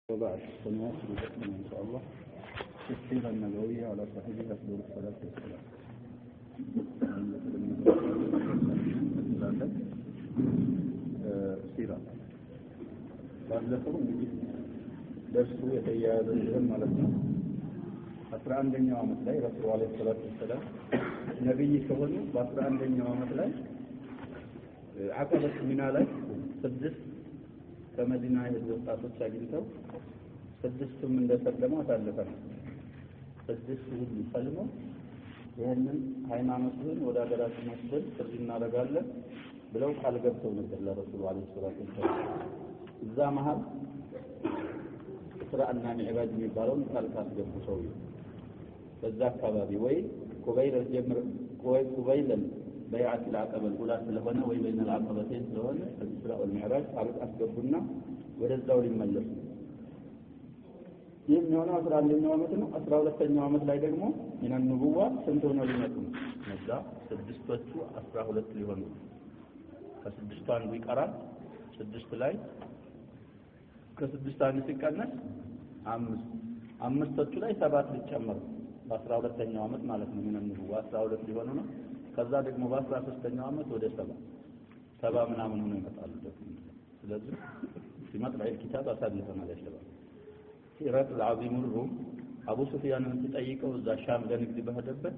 وبعد سنواصل بحثنا إن شاء الله في السيرة النبوية على صاحبها أفضل الصلاة والسلام. سيرة ባለፈው እንግዲህ ደርሱ የተያያዘልን ማለት ነው 11ኛው ዓመት ላይ ረሱል አለይሂ ሰላቱ ወሰለም ነብይ ከሆኑ በ11ኛው ዓመት ላይ አቀበት ሚና ላይ ስድስት ከመዲና የወጣቶች አግኝተው ስድስቱም እንደሰለሙ አሳልፈናል። ስድስቱ ሁሉ ሰልመው ይህንን ሃይማኖትን ወደ ሀገራችን መስደድ ጥሪ እናደርጋለን ብለው ቃል ገብተው ነበር ለረሱል አለይሂ ሰላቱ ወሰለም። እዛ መሃል እስራእና ሚዕራጅ የሚባለውን ቃል ካስገቡ ሰውዬው በዛ አካባቢ ወይ ቁበይለን በይዓት العقبة الأولى ስለሆነ ወይ በይነ العقبتين ስለሆነ እስራእ ወልሚዕራጅ ቃል አስገቡና ወደዛው ሊመለሱ ይህ የሚሆነው 11ኛው ዓመት ነው። 12ኛው ዓመት ላይ ደግሞ ሚና ንቡዋ ስንት ሆነው ሊመጡ ነው? ነዛ ስድስቶቹ 12 ሊሆኑ ከስድስቱ አንዱ ይቀራል። ስድስት ላይ ከስድስት አንዱ ሲቀነስ አምስቶቹ ላይ ሰባት ሊጨመሩ በ12ኛው ዓመት ማለት ነው። ሚና ንቡዋ 12 ሊሆኑ ነው። ከዛ ደግሞ በ13ኛው ዓመት ወደ ሰባ ምናምን ሆነው ይመጣሉ ደግሞ። ስለዚህ ሲመጣ الكتاب አሳልፈናል ያሽባል ሲራጥ العظيم الروم አቡ ሱፊያንን ሲጠይቀው እዛ ሻም ለንግድ በሄደበት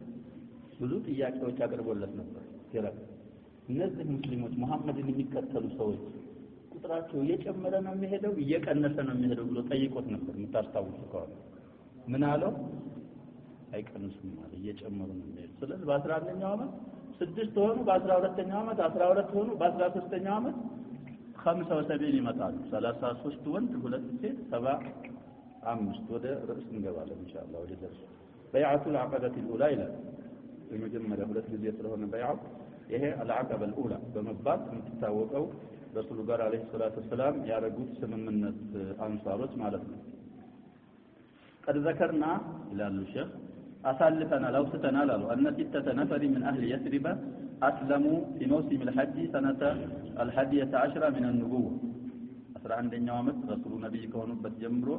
ብዙ ጥያቄዎች አቅርቦለት ነበር። ሲራጥ እነዚህ ሙስሊሞች መሐመድን የሚከተሉ ሰዎች ቁጥራቸው እየጨመረ ነው የሚሄደው እየቀነሰ ነው የሚሄደው ብሎ ጠይቆት ነበር። የምታስታውሱ ከሆነ ምን አለው? አይቀንሱም ማለት እየጨመሩ ነው የሚሄደው። ስለዚህ በ11ኛው ዓመት 6 ሆኑ፣ በ12ኛው ዓመት 12 ሆኑ፣ በ13ኛው ዓመት 75 ይመጣሉ። 33 ወንድ 2 ሴት 75 ወደ ርዕስ እንገባለን ኢንሻአላህ። ወደ ደርሱ በይዓቱል ዐቀበቲ الأولى ይላል። በመጀመሪያ ሁለት ጊዜ ስለሆነ በይዓው ይሄ العقبة الأولى በመባል የምትታወቀው ረሱሉ ጋር አለይሂ ሰላቱ ወሰላም ያደረጉት ስምምነት አንሳሮች ማለት ነው። قد ذكرنا ይላሉ ሼህ أسالفنا لو ستنا لالو أن 6 نفر من أهل يثرب أسلموا في موسم الحج سنة 11 من النبوة 11ኛው ዓመት ረሱሉ ነብይ ከሆኑበት ጀምሮ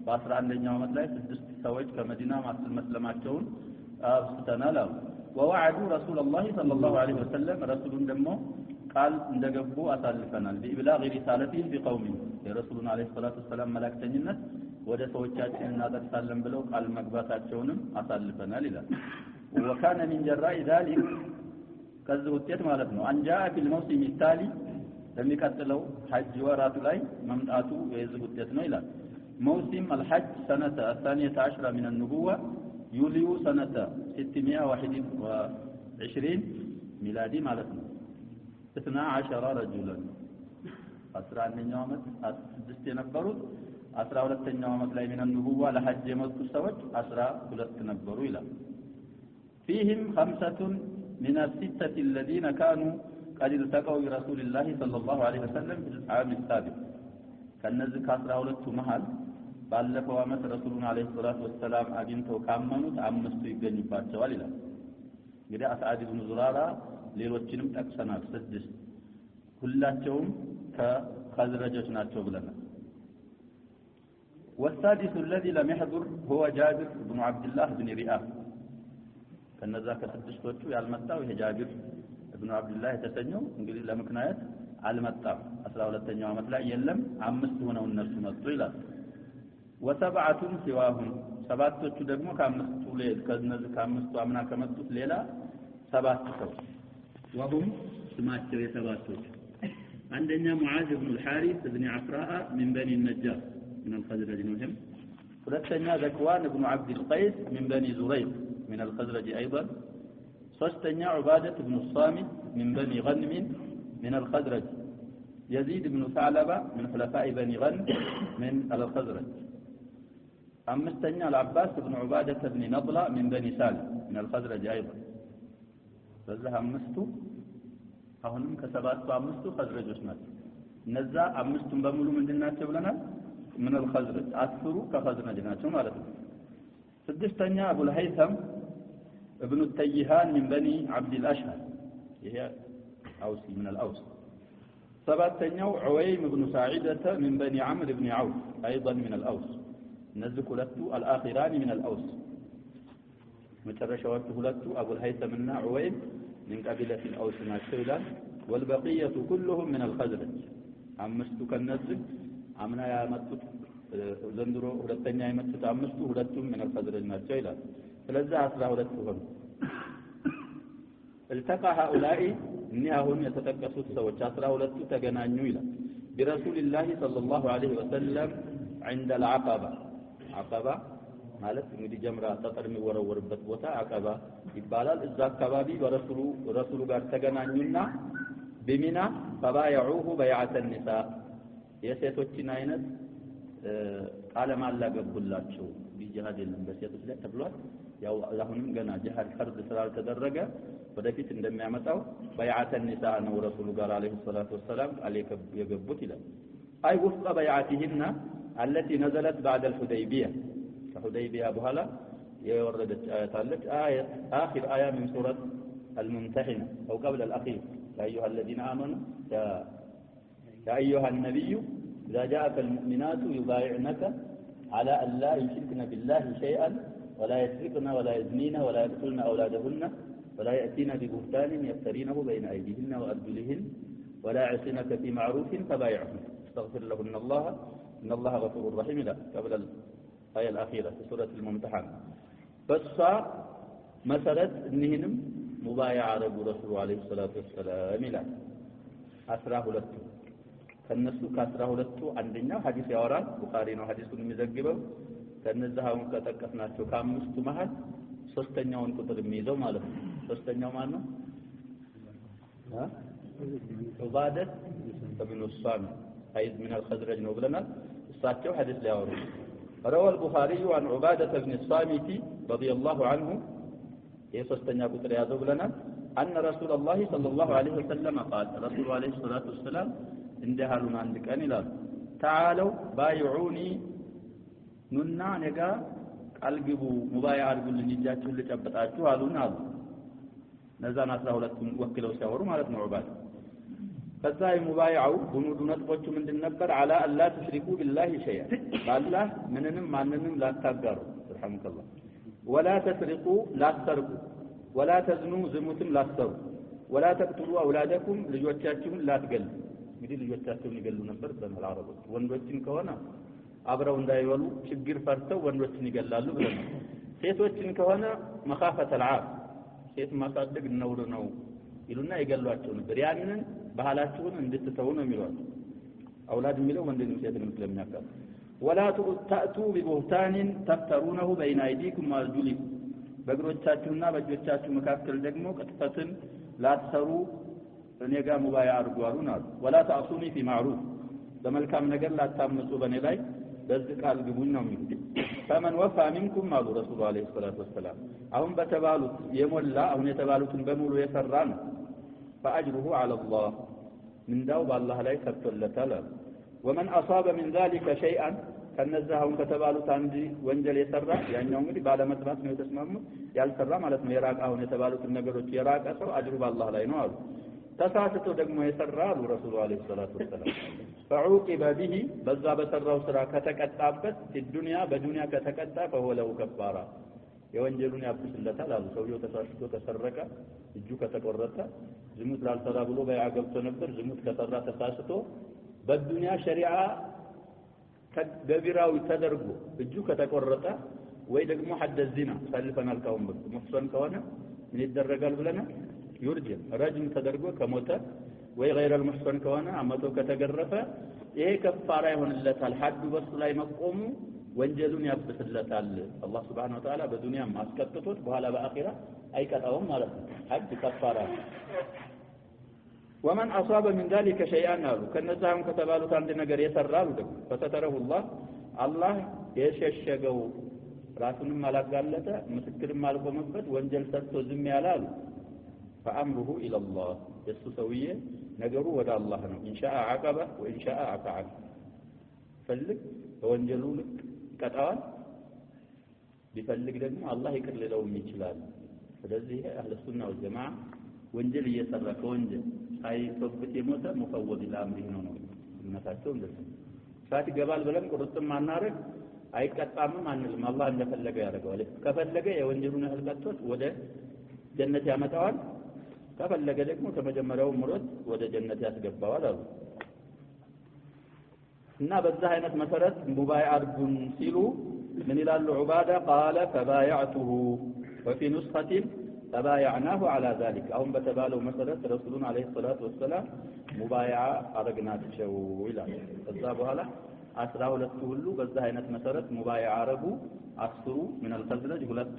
በ11ኛው ዓመት ላይ 6 ሰዎች ከመዲና መስለማቸውን አስተናል አሉ። ووعدوا رسول الله صلى الله عليه وسلم رسولን ደግሞ ቃል እንደገቡ አሳልፈናል بإبلاغ رسالتهم بقومهم የረሱሉን አለይሂ ሰላቱ ወሰላም መላእክተኝነት ወደ ሰዎቻችን እናደርሳለን ብለው ቃል መግባታቸውንም አሳልፈናል ይላል። وكان من جراء ذلك ከዚህ ውጤት ማለት ነው አንጃ في الموسم التالي ለሚቀጥለው ሐጅ ወራቱ ላይ መምጣቱ የዚህ ውጤት ነው ይላል። موسم الحج سنة 12 من النبوة يوليو سنة 621 ميلادي ማለት ነው 12 رجلا 11ኛው ዓመት 6 የነበሩት 12ኛው ዓመት ላይ ሚና ንቡዋ ለሐጅ የመጡ ሰዎች 12 ነበሩ ይላል። فيهم 5 من ال6 الذين كانوا قد التقوا برسول الله صلى الله عليه وسلم في العام السابق ከነዚህ ከ12ቱ መሃል ባለፈው ዓመት ረሱሉን አለይሂ ሰላቱ ወሰላም አግኝተው ካመኑት 5ቱ ይገኙባቸዋል ይላል። እንግዲህ አስዓድ ኢብኑ ዙራራ ሌሎችንም ጠቅሰናል 6 ሁላቸውም ከኸዝረጆች ናቸው ብለናል። والسادس الذي لم يحضر هو جابر بن عبد الله بن رئاب ከነዛ ከስድስቶቹ ያልመጣው ይሄ ጃቢር ኢብኑ አብዱላህ የተሰኘው እንግዲህ ለምክንያት አልመጣም 12ኛው ዓመት ላይ የለም 5 ሆነው እነሱ መጡ ይላል። وسبعة سواهم ሰባቶቹ ደግሞ ከአምስቱ ከነዚህ ከአምስቱ አምና ከመጡት ሌላ 7 ሰው وهم ስማቸው የሰባቶቹ አንደኛ ሙዓዝ ኢብኑ الحارث ابن عفراء من بني النجار من الخزرج مهم ثلاثኛ ذكوان ابن عبد القيس من بني زريق من الخزرج أيضا ሶስተኛ عبادة بن الصامت من بني غنم من الخزرج يزيد بن ثعلبة من خلفاء بني غنم من الخزرج አምስተኛ العباس بن عبادة بن نضلة من بني سالم من الخزرج أيضا በዚህ አምስቱ አሁንም ከሰባቱ አምስቱ ኸዝረጆች ናቸው። እነዛ አምስቱም በሙሉ ምንድናቸው ብለናል? من الخزرج 10 ከኸዝረጅ ናቸው ማለት ነው። ስድስተኛ አቡ الهيثم ابن التيهان من بني عبد الأشهر ይሄ አውሲ من الأوس سبعتنيو عويم بن ساعدة من بني عمرو بن عوف أيضا من الأوس نزل هلتو الآخران من الأوس مترشوات هلتو أبو الهيثم منا عويم من قبيلة الأوس ناشيلا والبقية كلهم من الخزرج أمستو كالنزل عمنا يا متت زندرو هلتنيا يمتت أمستو هلتو من الخزرج ناشيلا فلذا أسرع هلتوهم التقى هؤلاء إنهم يتتكسوا السوء أسرع هلتو تغنانيو إلى برسول الله صلى الله عليه وسلم عند العقبة عقبة ማለት እንግዲህ ጀምራ ጠጠር የሚወረወርበት ቦታ አቀባ ይባላል እዛ አካባቢ በረሱሉ ጋር ተገናኙና በሚና ፈባይዑሁ በይዓተ النساء የሴቶችን አይነት ቃለ ማላ ገቡላቸው ቢጂሃድ የለም በሴቶች ላይ ተብሏል ያው አሁንም ገና ጂሃድ ፈርድ ስላልተደረገ ወደፊት እንደሚያመጣው በይዓተ النساء ነው ረሱሉ ጋር አለይሂ ሰላቱ ወሰለም አለይከ የገቡት ይላል አይ ወፍቀ በይዓቲሂና التي نزلت بعد الحديبيه حديبية بهلا يوردت آيات آية آخر آية من سورة الممتحنة أو قبل الأخير يا أيها الذين آمنوا يا أيها النبي إذا جاءك المؤمنات يبايعنك على أن لا يشركن بالله شيئا ولا يسرقن ولا يزنين ولا يقتلن أولادهن ولا يأتين ببهتان يفترينه بين أيديهن وأرجلهن ولا يعصينك في معروف فبايعهن استغفر لهن الله إن الله غفور رحيم لا قبل الآية الأخيرة في سورة الممتحنة بس مسألة إنهم مبايع رب رسول عليه الصلاة والسلام إلى أسراه لتو كالنسو كأسراه لتو عندنا حديث يوران بخاري حديث المزجبة كالنزهاون كتكفناتو كامستو مهد سستنيون كتر ميزو ماله سستنيون ماله عبادة بن الصامت حيث من الخزرج نوبلنا الساتو حديث يوران روى البخاري عن عبادة بن الصامت رضي الله عنه يسستنيا كتر يازو لنا أن رسول الله صلى الله عليه وسلم قال رسول عليه الصلاة والسلام اندها لنا عندك أنلا تعالوا بايعوني ننا نقا قلقبوا مبايع أرقل لنجاتوا اللي جبتاتوا هالونا نزان أسراه لكم وكلوا سيوروا مالتنا عبادة فزاي مبايعو بنود نطقوچ ምንድን ነበር على ان لا تشركوا بالله شيئا بالله منንም ማንንም لا تጋሩ رحمك الله ولا تسرقوا لا تسرقوا ولا تزنوا ዝሙትም لا تسرقوا ولا تقتلوا اولادكم ልጆቻችሁን لا تገሉ እንግዲህ ልጆቻቸውን ይገሉ ነበር በመላረቦች ወንዶችን ከሆነ አብረው እንዳይወሉ ችግር ፈርተው ወንዶችን ይገላሉ ብለናል ሴቶችን ከሆነ مخافه العار ሴት ማሳደግ ነውር ነው ይሉና ይገሏቸው ነበር ያንን ባህላችሁን እንድትተው ነው የሚሏቸው አውላድ የሚለው ወንድንም ሴትንም ስለሚያካል ولا تأتوا ببهتان تفترونه بين أيديكم وأرجلكم በእግሮቻችሁና በእጆቻችሁ መካከል ደግሞ ቅጥፈትን ላትሰሩ እኔ ጋር ሙባያ አድርጉ አሉናል ولا تعصوني في معروف በመልካም ነገር ላታምፁ በእኔ ላይ በዚህ ቃል ግቡኝ ነው የሚሉት فمن وفى منكم قال رسول الله عليه الصلاه والسلام አሁን በተባሉት የሞላ አሁን የተባሉትን በሙሉ የሰራ ነው فأجره على الله من داو بالله لا يكتلتل ومن أصاب من ذلك شيئا كنزههم كتبالوا تاندي وانجل يسرى يعني እንግዲህ ባለመስማት ነው የተስማሙት ያልሰራ ማለት ነው የራቃውን የተባሉትን ነገሮች የራቀ ሰው አጅሩ بالله ላይ ነው አሉ ተሳስቶ ደግሞ የሰራ አሉ ረሱሉ አለይሂ ሰላቱ ወሰለም فعوقب به በዛ በሰራው ስራ ከተቀጣበት الدنيا በዱንያ ከተቀጣ فهو له كفاره የወንጀሉን ያብስለታል አሉ ሰውየው ተሳስቶ ተሰረቀ እጁ ከተቆረጠ ዝሙት ላልሰራ ብሎ በያገብቶ ነበር ዝሙት ከሰራ ተሳስቶ በዱንያ ሸሪዓ ከገቢራው ተደርጎ እጁ ከተቆረጠ ወይ ደግሞ ሐድ ዚና ሰልፈናል ካሁን ሙህሰን ከሆነ ምን ይደረጋል ብለና ይርጅም ረጅም ተደርጎ ከሞተ ወይ غير المحسن ከሆነ አመቶ ከተገረፈ ይሄ ከፋራ ይሆንለታል ሐዱ በሱ ላይ መቆሙ ወንጀሉን ያብስለታል አላህ Subhanahu Wa Ta'ala በዱንያ ማስቀጥቶት በኋላ በአኺራ አይቀጣውም ማለት ነው ሐድ ከፋራ ومن أصاب من ذلك شيئا قالوا كنزهم كتبالوا عند ነገር የሰራሉ ደግሞ ፈተተረሁ الله የሸሸገው ራሱንም አላጋለጠ ምስክርም አልቆመበት ወንጀል ሰርቶ ዝም ያላሉ فأمره إلى الله يسويه ነገሩ ወደ አላህ ነው إن شاء عاقبه وإن شاء عفا عنه ፈልግ ወንጀሉ ቀጣዋል ቢፈልግ ደግሞ አላህ ይቅር ሊለውም ይችላል ስለዚህ አህለ ሱና ወልጀማዓ ወንጀል እየሰራ ከወንጀል ሳይቶበት የሞተ ሙፈወድ ለአምሪ ነው እነታቸው እንደዚህ ሳት ይገባል ብለን ቁርጥም ማናረግ አይቀጣምም አንልም አላህ እንደፈለገ ያደርገዋል ከፈለገ የወንጀሉን ያህል ቀጥቶት ወደ ጀነት ያመጣዋል ከፈለገ ደግሞ ከመጀመሪያው ምሮት ወደ ጀነት ያስገባዋል አሉ እና በዛ አይነት መሰረት ሙባይዓ አድርጉን ሲሉ ምን ይላሉ ዑባዳ قال فبايعته وفي نسخة فبايعناه على ذلك አሁን በተባለው መሰረት ረሱሉን አለይሂ ሰላቱ ወሰለም ሙባይዓ አረግናቸው ይላል ከዛ በኋላ 12 ሁሉ በዛ አይነት መሰረት ሙባይዓ አረጉ 10 ምን الخزرج ሁለቱ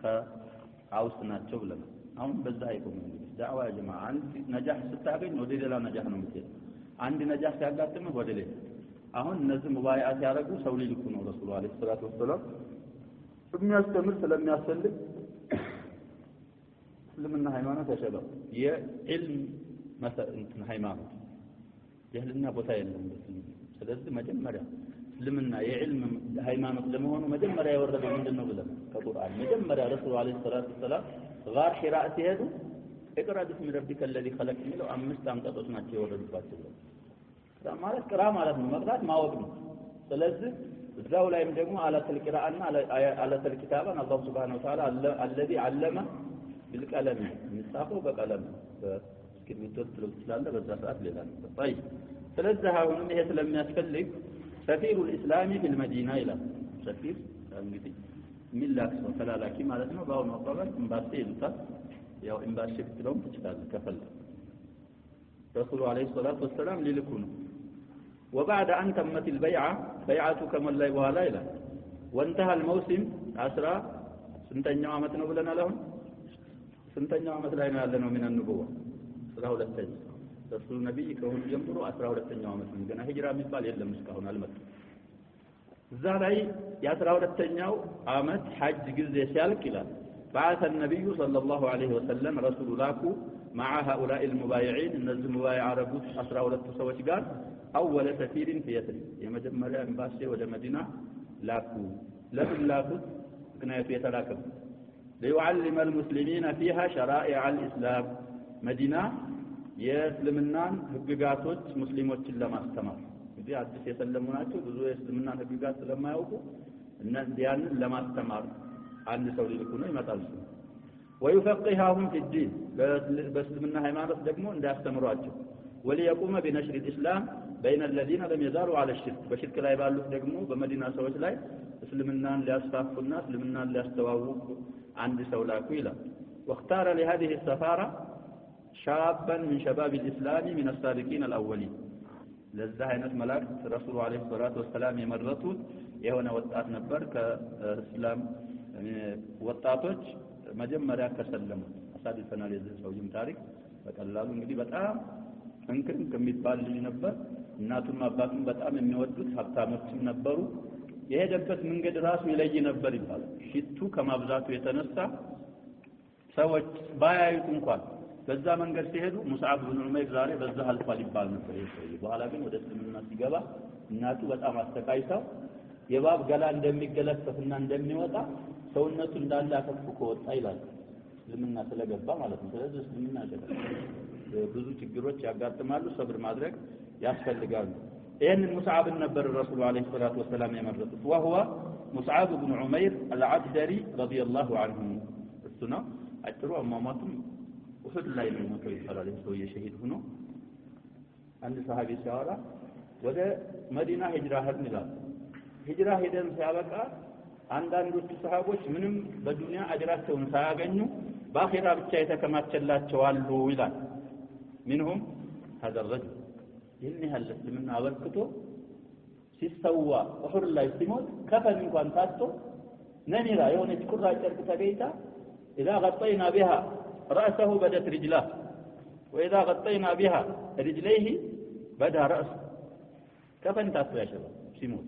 ከአውስ ናቸው ብለን አሁን በዛ አይቆም እንግዲህ ዳዕዋ ጀማዓ አንድ ነጃህ ስታገኝ ወደ ሌላ ነጃህ ነው የምትሄድ አንድ ነጃህ ሲያጋጥም ወደ ሌላ አሁን እነዚህ ሙባይዓ ሲያረጉ ሰው ሊልኩ ነው ረሱሉ አለይሂ ሰላቱ ወሰለም የሚያስተምር ስለሚያስፈልግ እስልምና ሃይማኖት ያሸበው የዕልም መሰረትን ሃይማኖት የህልና ቦታ የለም ስለዚህ መጀመሪያ እስልምና የዕልም ሃይማኖት ለመሆኑ መጀመሪያ ያወረደው ምንድነው ብለን ከቁርአን መጀመሪያ ረሱሉ አለይሂ ሰላቱ ወሰለም ጋር ሒራእ ሲሄዱ اقرأ باسم ربك الذي خلق የሚለው አምስት አንቀጾች ናቸው የወረዱባቸው ማለት ቅራ ማለት ነው መቅራት ማወቅ ነው ስለዚህ እዛው ላይም ደግሞ አለተል ቂራአና አለተል ኪታባን አላህ Subhanahu Wa Ta'ala الذي علم بالقلم የሚጻፈው በቀለም በእስክሪብቶ ትችላለህ በዛ ሰዓት ሌላ ነው طيب ስለዚህ አሁን ይሄ ስለሚያስፈልግ ሰፊሩ الاسلام في المدينه ይላል ሰፊር እንግዲህ ሚላክ ነው ተላላኪ ማለት ነው ባው ነው አባባል ኤምባሲ ይሉታል ያው ኤምባሲ ብትለው ትችላለህ ከፈለ ረሱሉ አለይሂ ሰላቱ ወሰለም ሊልኩ ነው وبعد أن تمت البيعة بيعة كما الله وعلا إلى وانتهى الموسم 10 سنتين عامت نبلنا لهم سنتين عامت لنا لنا من النبوة 12 رسول النبي كون جمهور 12 عامت من هجرة مثال يلم مسكهون المت زاري يا 12 عامت حج جزء سالك إلى بعث النبي صلى الله عليه وسلم رسول الله مع هؤلاء المبايعين النزل مبايع عربوت 12 سوات قال أول سفير في يثرب يمجمع امباسي وجه مدينة لاكو لكن لاكو كنا يتلاكم ليعلم المسلمين فيها شرائع الإسلام مدينة يسلمنا ህግጋቶች ሙስሊሞችን ለማስተማር እንግዲህ አዲስ የሰለሙ ናቸው ብዙ የእስልምና ህግጋት ስለማያውቁ እነዚያን ለማስተማር አንድ ሰው ሊልኩ ነው ይመጣል ويفقههم في الدين በእስልምና ሃይማኖት ደግሞ እንዳስተምሯቸው وليقوم بنشر الإسلام بين الذين لم يزالوا على الشرك بشرك لا يبالوا ደግሞ በመዲና ሰዎች ላይ እስልምናን ሊያስፋፉና እስልምናን ሊያስተዋውቁ አንድ ሰው ላኩ ይላል واختار لهذه السفارة شابا من شباب الإسلام من السابقين الأولين ለዛ አይነት መላእክት ረሱሉ አለይሂ ሰላቱ ወሰለም የመረጡት የሆነ ወጣት ነበር ከእስላም ወጣቶች መጀመሪያ ከሰለሙ አሳድፈናል የዚህ ሰውዬም ታሪክ በቀላሉ እንግዲህ በጣም እንክን ከሚባል ልጅ ነበር እናቱም አባቱም በጣም የሚወዱት ሀብታሞችም ነበሩ የሄደበት መንገድ ራሱ ይለይ ነበር ይባላል ሽቱ ከማብዛቱ የተነሳ ሰዎች ባያዩት እንኳን በዛ መንገድ ሲሄዱ ሙስዓብ ኢብኑ ዑመይር ዛሬ በዛ አልፏል ይባል ነበር በኋላ ግን ወደ እስልምና ሲገባ እናቱ በጣም አስተካይታው የባብ ገላ እንደሚገለጽና እንደሚወጣ ሰውነቱ እንዳለ አፈፍኮ ወጣ ይላል እስልምና ስለገባ ማለት ነው ስለዚህ እስልምና አይደለም ብዙ ችግሮች ያጋጥማሉ ሰብር ማድረግ ያስፈልጋል ይሄንን ሙስዓብ ነበር ረሱሉ አለይሂ ሰላቱ ወሰለም የመረጡት وهو ሙስዓብ ኢብኑ ዑመይር አልዓብደሪ ረዲየላሁ ዐንሁ እሱና አጥሩ አማማቱም ወህድ ላይ ነው ሞቶ ይፈራል ሰው የሸሂድ ሆኖ አንድ ሰሃቢ ሲያወራ ወደ መዲና ሂጅራ ሄድን ይላል ሂጅራ ሄደን ሲያበቃ አንዳንዶቹ ሰሃቦች ምንም በዱንያ አጅራቸውን ሳያገኙ በአኺራ ብቻ የተከማቸላቸው አሉ ይላል منهم هذا الرجل ይህን ያህል እስልምና አበርክቶ ሲስተዋ ወህር ላይ ሲሞት ከፈን እንኳን ታጥቶ ነሚራ የሆነች ቁራጭ ጨርቅ ተገይታ اذا غطينا بها راسه بدت رجله واذا غطينا بها رجليه بدا راسه ከፈን ታጥቶ ያሸባ ሲሞት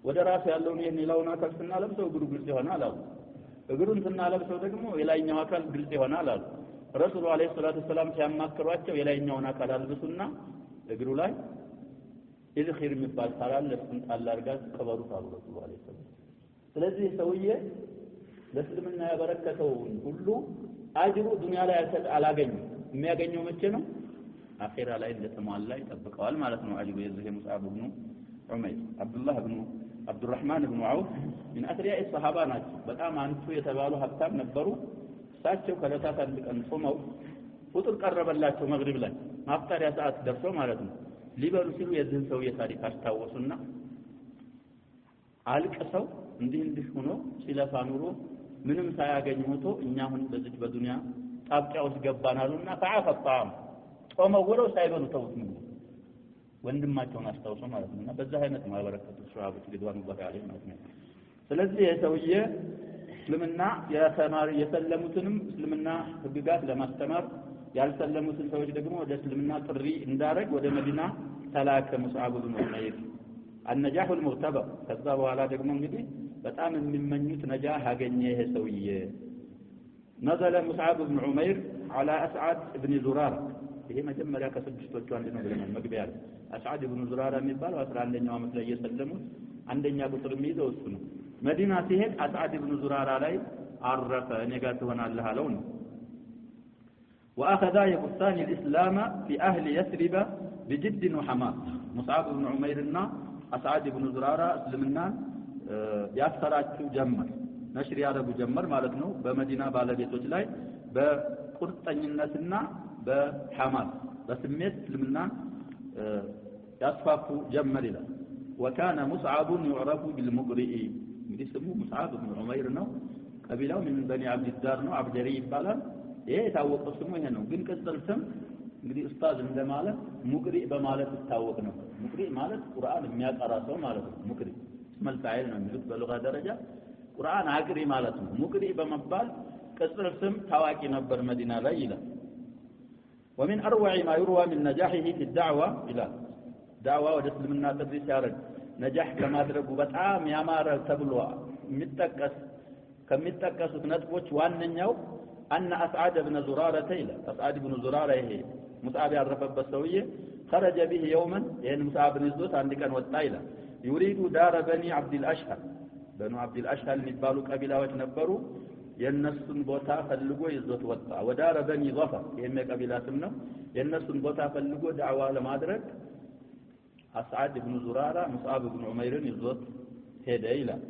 ወደ ራሱ ያለውን ይሄን ይላውና ከፍና ለብሰው እግሩ ግልጽ ይሆናል አሉ እግሩን ስናለብሰው ደግሞ የላይኛው አካል ግልጽ ይሆናል አሉ ረሱሉ አለይሂ ሰላቱ ወሰለም ሲያማክሯቸው የላይኛውን አካል አልብሱና እግሩ ላይ ኢዝኺር የሚባል ታላል ለስን ታላርጋት ቀበሩ ታሉ ረሱሉ አለይሂ ሰላቱ ስለዚህ ሰውዬ ለእስልምና ያበረከተው ሁሉ አጅሩ ዱንያ ላይ አላገኘም የሚያገኘው መቼ ነው አኺራ ላይ እንደተሟላ ይጠብቀዋል ማለት ነው አጅሩ የዚህ ሙስዓብ ኢብኑ ዑመይር አብዱላህ ኢብኑ አብዱራህማን ኢብኑ ዐውፍ من أثرياء الصحابة ናቸው በጣም አንቱ የተባሉ ሀብታም ነበሩ እሳቸው ከለታት አንድ ቀን ጾመው ፍጡር ቀረበላቸው መግሪብ ላይ ማፍጠሪያ ሰዓት ደርሶ ማለት ነው ሊበሉ ሲሉ የዚህን ሰው የታሪክ አስታወሱና አልቀሰው እንዲህ ሆኖ ሲለፋ ኑሮ ምንም ሳያገኝ ሞቶ እኛ አሁን በዚህ በዱንያ ጣብቂያ ውስጥ ገባናሉና ፈዓፈጣም ጾመው ወለው ሳይበሉ ተውት ነው ወንድማቸውን አስታውሶ ማለት ነውና በዛ አይነት ማበረከቱ ሱሐቦች ሪድዋኑላሂ ዐለይሂም ማለት ነው ስለዚህ የሰውዬ እስልምና የተማሪ የሰለሙትንም እስልምና ህግጋት ለማስተማር ያልሰለሙትን ሰዎች ደግሞ ወደ እስልምና ጥሪ እንዳረግ ወደ መዲና ተላከ ሙስዓብ ኢብኑ ዑመይር النجاح المرتبط ከዛ በኋላ ደግሞ እንግዲህ በጣም የሚመኙት ነጃህ አገኘ ይሄ ሰውዬ نزل مصعب بن عمير على أسعد بن زرارة ይሄ መጀመሪያ ከስድስቶቹ አንድ ነው ብለናል መግቢያ ላይ አስዓድ ኢብኑ ዙራራ የሚባለው 11ኛው ዓመት ላይ የሰለሙት አንደኛ ቁጥር የሚይዘው እሱ ነው መዲና ሲሄድ አስዓድ ኢብኑ ዙራራ ላይ አረፈ እኔ ጋር ትሆናለህ አለው ነው واخذ يبثان الاسلام في اهل يثرب بجد وحماس مصعب بن عمير እና አስዓድ ኢብኑ ዙራራ እስልምና ያሰራቸው ጀመር ነሽር ያደረጉ ጀመር ማለት ነው በመዲና ባለቤቶች ላይ በቁርጠኝነትና በሐማስ በስሜት እስልምና ያስፋፉ ጀመር ይላል وكان مصعب يعرف بالمقرئ እንግዲህ ስሙ ሙስዓብ ኢብኑ ዑመይር ነው ቀቢላው ምን በኒ አብድ الدار ነው አብደሪ ይባላል ይሄ የታወቀው ስሙ ይሄ ነው ግን ቅጽል ስም እንግዲህ ኡስታዝ እንደማለት ሙቅሪ በማለት ይታወቅ ነው ሙቅሪ ማለት ቁርአን የሚያቀራ ሰው ማለት ነው ሙቅሪ እስመል ፋኢል ነው የሚሉት በሉጋ ደረጃ ቁርአን አቅሪ ማለት ነው ሙቅሪ በመባል ቅጽል ስም ታዋቂ ነበር መዲና ላይ ይላል ومن اروع ما يروى من نجاحه في الدعوه الى دعوه ወደስልምና ጥሪ ሲያረግ ነጃህ ከማድረጉ በጣም ያማረ ተብሎ ከሚጠቀሱት ነጥቦች ዋነኛው أن أسعد بن زرارة إلى أسعد بن زرارة هي مصعب يعرفበት ሰውዬ خرج به يوما يعني مصعب بن زوت عندك كان ወጣ ይላል يريد دار بني عبد الاشهر بنو عبد الاشهر የሚባሉ ቀቢላዎች ነበሩ የነሱን ቦታ ፈልጎ ይዞት ወጣ ወዳረ በኒ ظفر ይሄም የቀቢላ ስም ነው የነሱን ቦታ ፈልጎ ዳዕዋ ለማድረግ أسعد بن زرارة مصعب بن عمير ይዞት ሄደ ይላል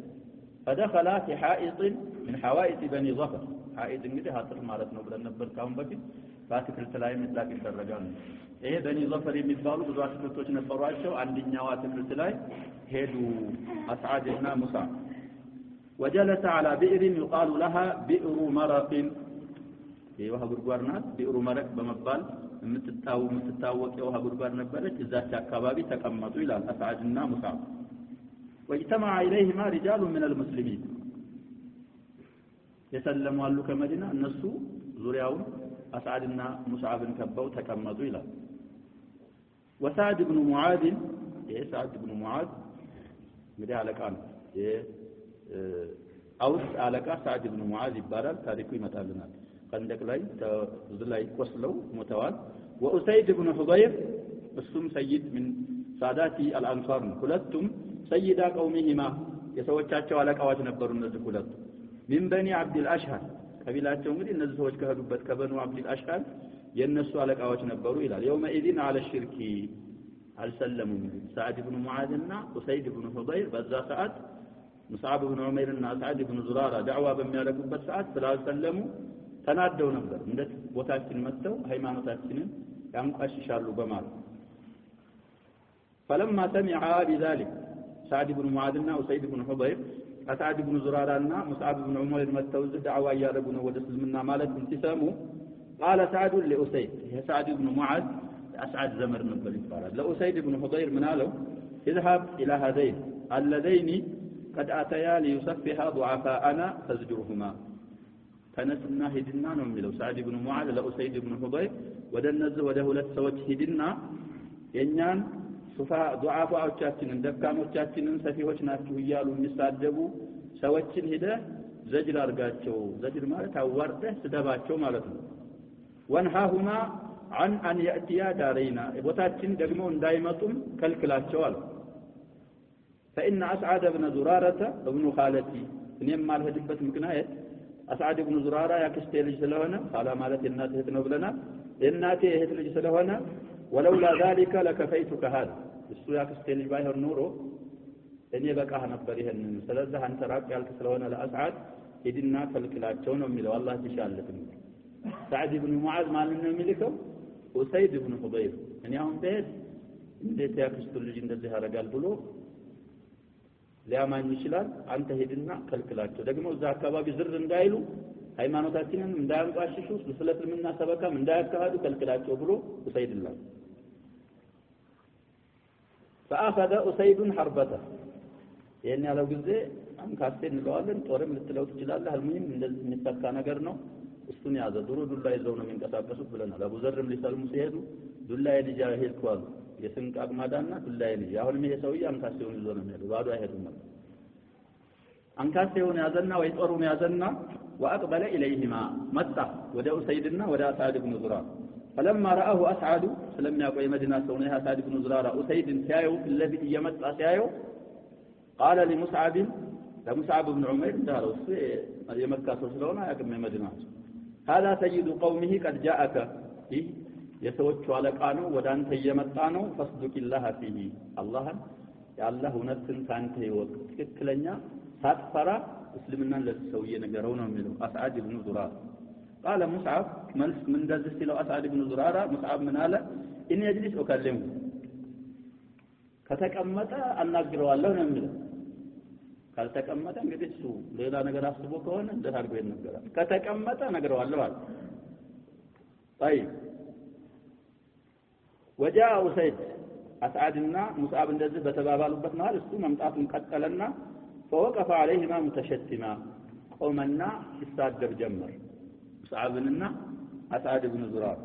فدخل في حائط من حوائط بني ظفر حائط እንግዲህ አጥር ማለት ነው ብለን ነበር ካሁን በፊት በአትክልት ላይ መጥላቅ ይደረጋል ይሄ በኒ ظفر የሚባሉ ብዙ አትክልቶች ነበሯቸው አንደኛው አትክልት ላይ ሄዱ أسعدና ሙስዓብ وجلس على بئر يقال لها بئر مرق የውሃ ጉድጓድ ናት بئر مرق በመባል የምትታወቅ የውሃ ጉድጓድ ነበረች እዛች አካባቢ ተቀመጡ ይላል أسعدና ሙስዓብ واجتمع إليهما رجال من المسلمين يسلموا አሉ ከመዲና እነሱ ዙሪያውን أسعدና ሙስዓብን ከበው ተቀመጡ ይላል وسعد بن معاذ سعد بن معاذ እንግዲህ አለቃ ነው አውስ አለቃ سعد بن معاذ ይባላል ታሪኩ ይመጣልናል ቀንደቅ ላይ ተዝላይ ቆስለው ሞተዋል وأسيد بن حضير እሱም ሰይድ من ሳዳቲ الأنصار ሁለቱም ሰይዳ قومهما የሰዎቻቸው አለቃዎች ነበሩ እነዚህ ሁለቱ من بني عبد الاشهر ቀቢላቸው እንግዲህ እነዚህ ሰዎች ከሄዱበት ከበኑ عبد الاشهر የነሱ አለቃዎች ነበሩ ይላል يومئذ على الشرك አልሰለሙም سعد بن معاذ እና أسيد بن حضير በዛ ሰዓት ሙስዓብ ኢብኑ ዑመይር እና أسعد بن زرارة ዳዕዋ በሚያደርጉበት ሰዓት ስላልሰለሙ ተናደው ነበር እንዴት ቦታችን መጥተው ሃይማኖታችንን ያንቋሽሻሉ በማለት فلما سمع بذلك سعد بن معاذ እና أسيد بن حضير أسعد بن زرارة እና ሙስዓብ ኢብኑ ዑመይር መጥተው ዳዕዋ ያደርጉ ነው ወደ እስልምና ማለት ሲሰሙ قال سعد لأسيد هي سعد بن معاذ أسعد زمر ነበር ይባላል ለأسيد بن حضير ምን አለው اذهب إلى هذين اللذين قد أتيا ليصفها ضعفاءنا فازجرهما ተነስና ሄድና ነው የሚለው سعد بن معاذ ለأسيد بن حضير ወደ እነዚህ ወደ ሁለት ሰዎች ሄድና የኛን ሱፋ ዱዓፋዎቻችንን ደካሞቻችንን ሰፊዎች ናችሁ እያሉ የሚሳደቡ ሰዎችን ሄደ ዘጅር አርጋቸው ዘጅር ማለት አዋርደህ ስደባቸው ማለት ነው ወንሃሁማ عن ان ياتيا دارينا ቦታችን ደግሞ እንዳይመጡም ከልክላቸዋል فان اسعد بن زرارة ابن خالتي እኔም ማልሄድበት ምክንያት أسعد بن زرارة ያክስቴ ልጅ ስለሆነ ኋላ ማለት እናቴ እህት ነው ብለናል እናቴ እህት ልጅ ስለሆነ ولولا ذلك لكفيتك هذا እሱ ያክስቴ ልጅ ባይሆን ኖሮ እኔ በቃህ ነበር ይሄንን ስለዚህ አንተ ራቅ ያልክ ስለሆነ ለአስዓድ ሂድና ከልክላቸው ነው የሚለው አላህ ይሻልክ سعد بن معاذ ማለት ነው የሚልከው ኡሰይድ ibn ሁበይር እኔ አሁን በሄድ እንዴት ያክስቱ ልጅ እንደዚህ ያደርጋል ብሎ ሊያማኝ ይችላል አንተ ሄድና ከልክላቸው ደግሞ እዛ አካባቢ ዝር እንዳይሉ ሃይማኖታችንን እንዳያንቋሽሹ ስለስልምና ሰበካም እንዳያካሂዱ ከልክላቸው ብሎ ኡሰይድ ይላል فاخذ اسيد حربته يعني ያለው ጊዜ አንካሴ እንለዋለን ጦርም ልትለው ትችላለህ አልሙሂም እንደዚህ የሚተካ ነገር ነው እሱን ያዘ ድሮ ዱላ ይዘው ነው የሚንቀሳቀሱት ብለናል አቡ ዘርም ሊሰልሙ ሲሄዱ ዱላ ይልጃ ሄድኳል የስንቅ አቅማዳና ዱላ ይልጃ አሁን ይሄ ሰውዬ አንካሴውን ይዞ ነው የሚሄደው ባዶ አይሄድም ማለት አንካሴውን ያዘና ወይ ጦሩን ያዘና واقبل اليهما متى ወደ ኡሰይድና ወደ አሳድ ኢብኑ ዙራራ فلما راه اسعد سلم يقوي مدينه سونه اسعد بن زراره اسيد سيايو الذي يمطا سيايو قال لمصعب بن عمير قال يمكه سلونه يقم مدينه هذا سيد قومه قد جاءك يسوچ علقا ነው ወደ አንተ እየመጣ ነው فصدق الله فيه الله يا الله እውነትን ካንተ ይወቅ ትክክለኛ ሳትፈራ እስልምናን ለሰውዬ ነገረው ነው የሚለው اسعد بن زراره قال مصعب من دزت له اسعد بن زراره مصعب من قال ان يجلس اكلمه ከተቀመጠ አናግረዋለሁ ነው የሚለው ካልተቀመጠ እንግዲህ እሱ ሌላ ነገር አስቦ ከሆነ እንደታርጎ ይነገራል ከተቀመጠ ነገረዋለሁ አለ طيب وجاء اسيد اسعدنا مصعب እንደዚህ በተባባሉበት ማለት እሱ መምጣቱን ቀጠለና فوقف عليهما متشتما قومنا يستاجر جمر صعبنا اسعد بن زرار